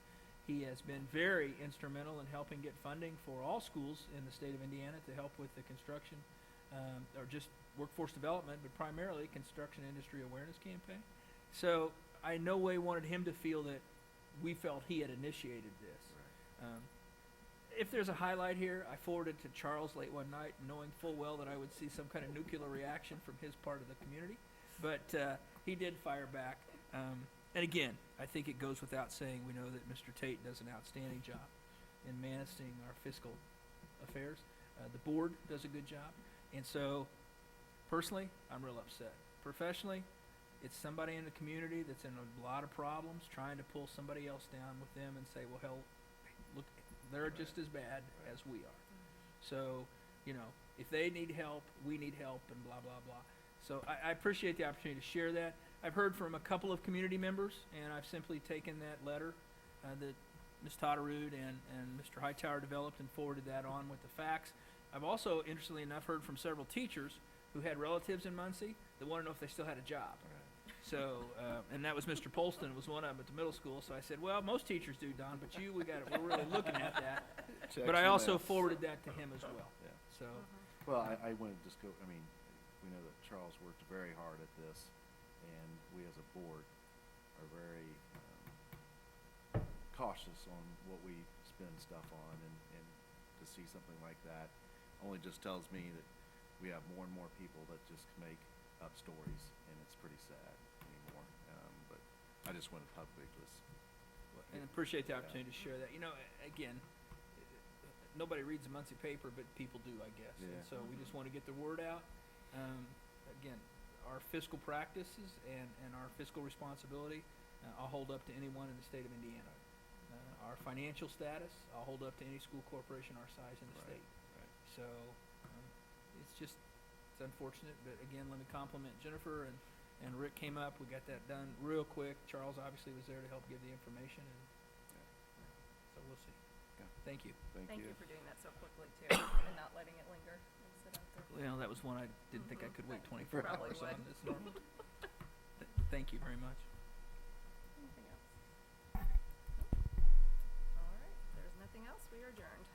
He has been very instrumental in helping get funding for all schools in the state of Indiana to help with the construction, or just workforce development, but primarily construction industry awareness campaign. So I in no way wanted him to feel that we felt he had initiated this. If there's a highlight here, I forwarded to Charles late one night, knowing full well that I would see some kind of nuclear reaction from his part of the community. But he did fire back. And again, I think it goes without saying, we know that Mr. Tate does an outstanding job in managing our fiscal affairs. The board does a good job. And so, personally, I'm real upset. Professionally, it's somebody in the community that's in a lot of problems, trying to pull somebody else down with them and say, well, hell, look, they're just as bad as we are. So, if they need help, we need help, and blah, blah, blah. So I appreciate the opportunity to share that. I've heard from a couple of community members, and I've simply taken that letter that Ms. Totterud and Mr. Hightower developed and forwarded that on with the facts. I've also, interestingly enough, heard from several teachers who had relatives in Muncie that wanted to know if they still had a job. So, and that was Mr. Polston was one of them at the middle school. So I said, well, most teachers do, Don, but we're really looking at that. But I also forwarded that to him as well. Yeah. So, Well, I want to just go, I mean, we know that Charles worked very hard at this, and we as a board are very cautious on what we spend stuff on, and to see something like that only just tells me that we have more and more people that just make up stories, and it's pretty sad anymore. But I just wanted public and appreciate the Yeah. opportunity to share that. You know, again, nobody reads the Muncie paper, but people do, I guess. Yeah. And so we just want to get the word out. Again, our fiscal practices and our fiscal responsibility, I'll hold up to anyone in the state of Indiana. Our financial status, I'll hold up to any school corporation our size in the state. So it's unfortunate, but again, let me compliment Jennifer and Rick came up. We got that done real quick. Charles obviously was there to help give the information, and so we'll see. Thank you. Thank you for doing that so quickly too, and not letting it linger and sit out there. Well, that was one I didn't think I could wait 24 Probably hours on. would. It's normal. Thank you very much. Anything else? All right, there's nothing else, we are adjourned.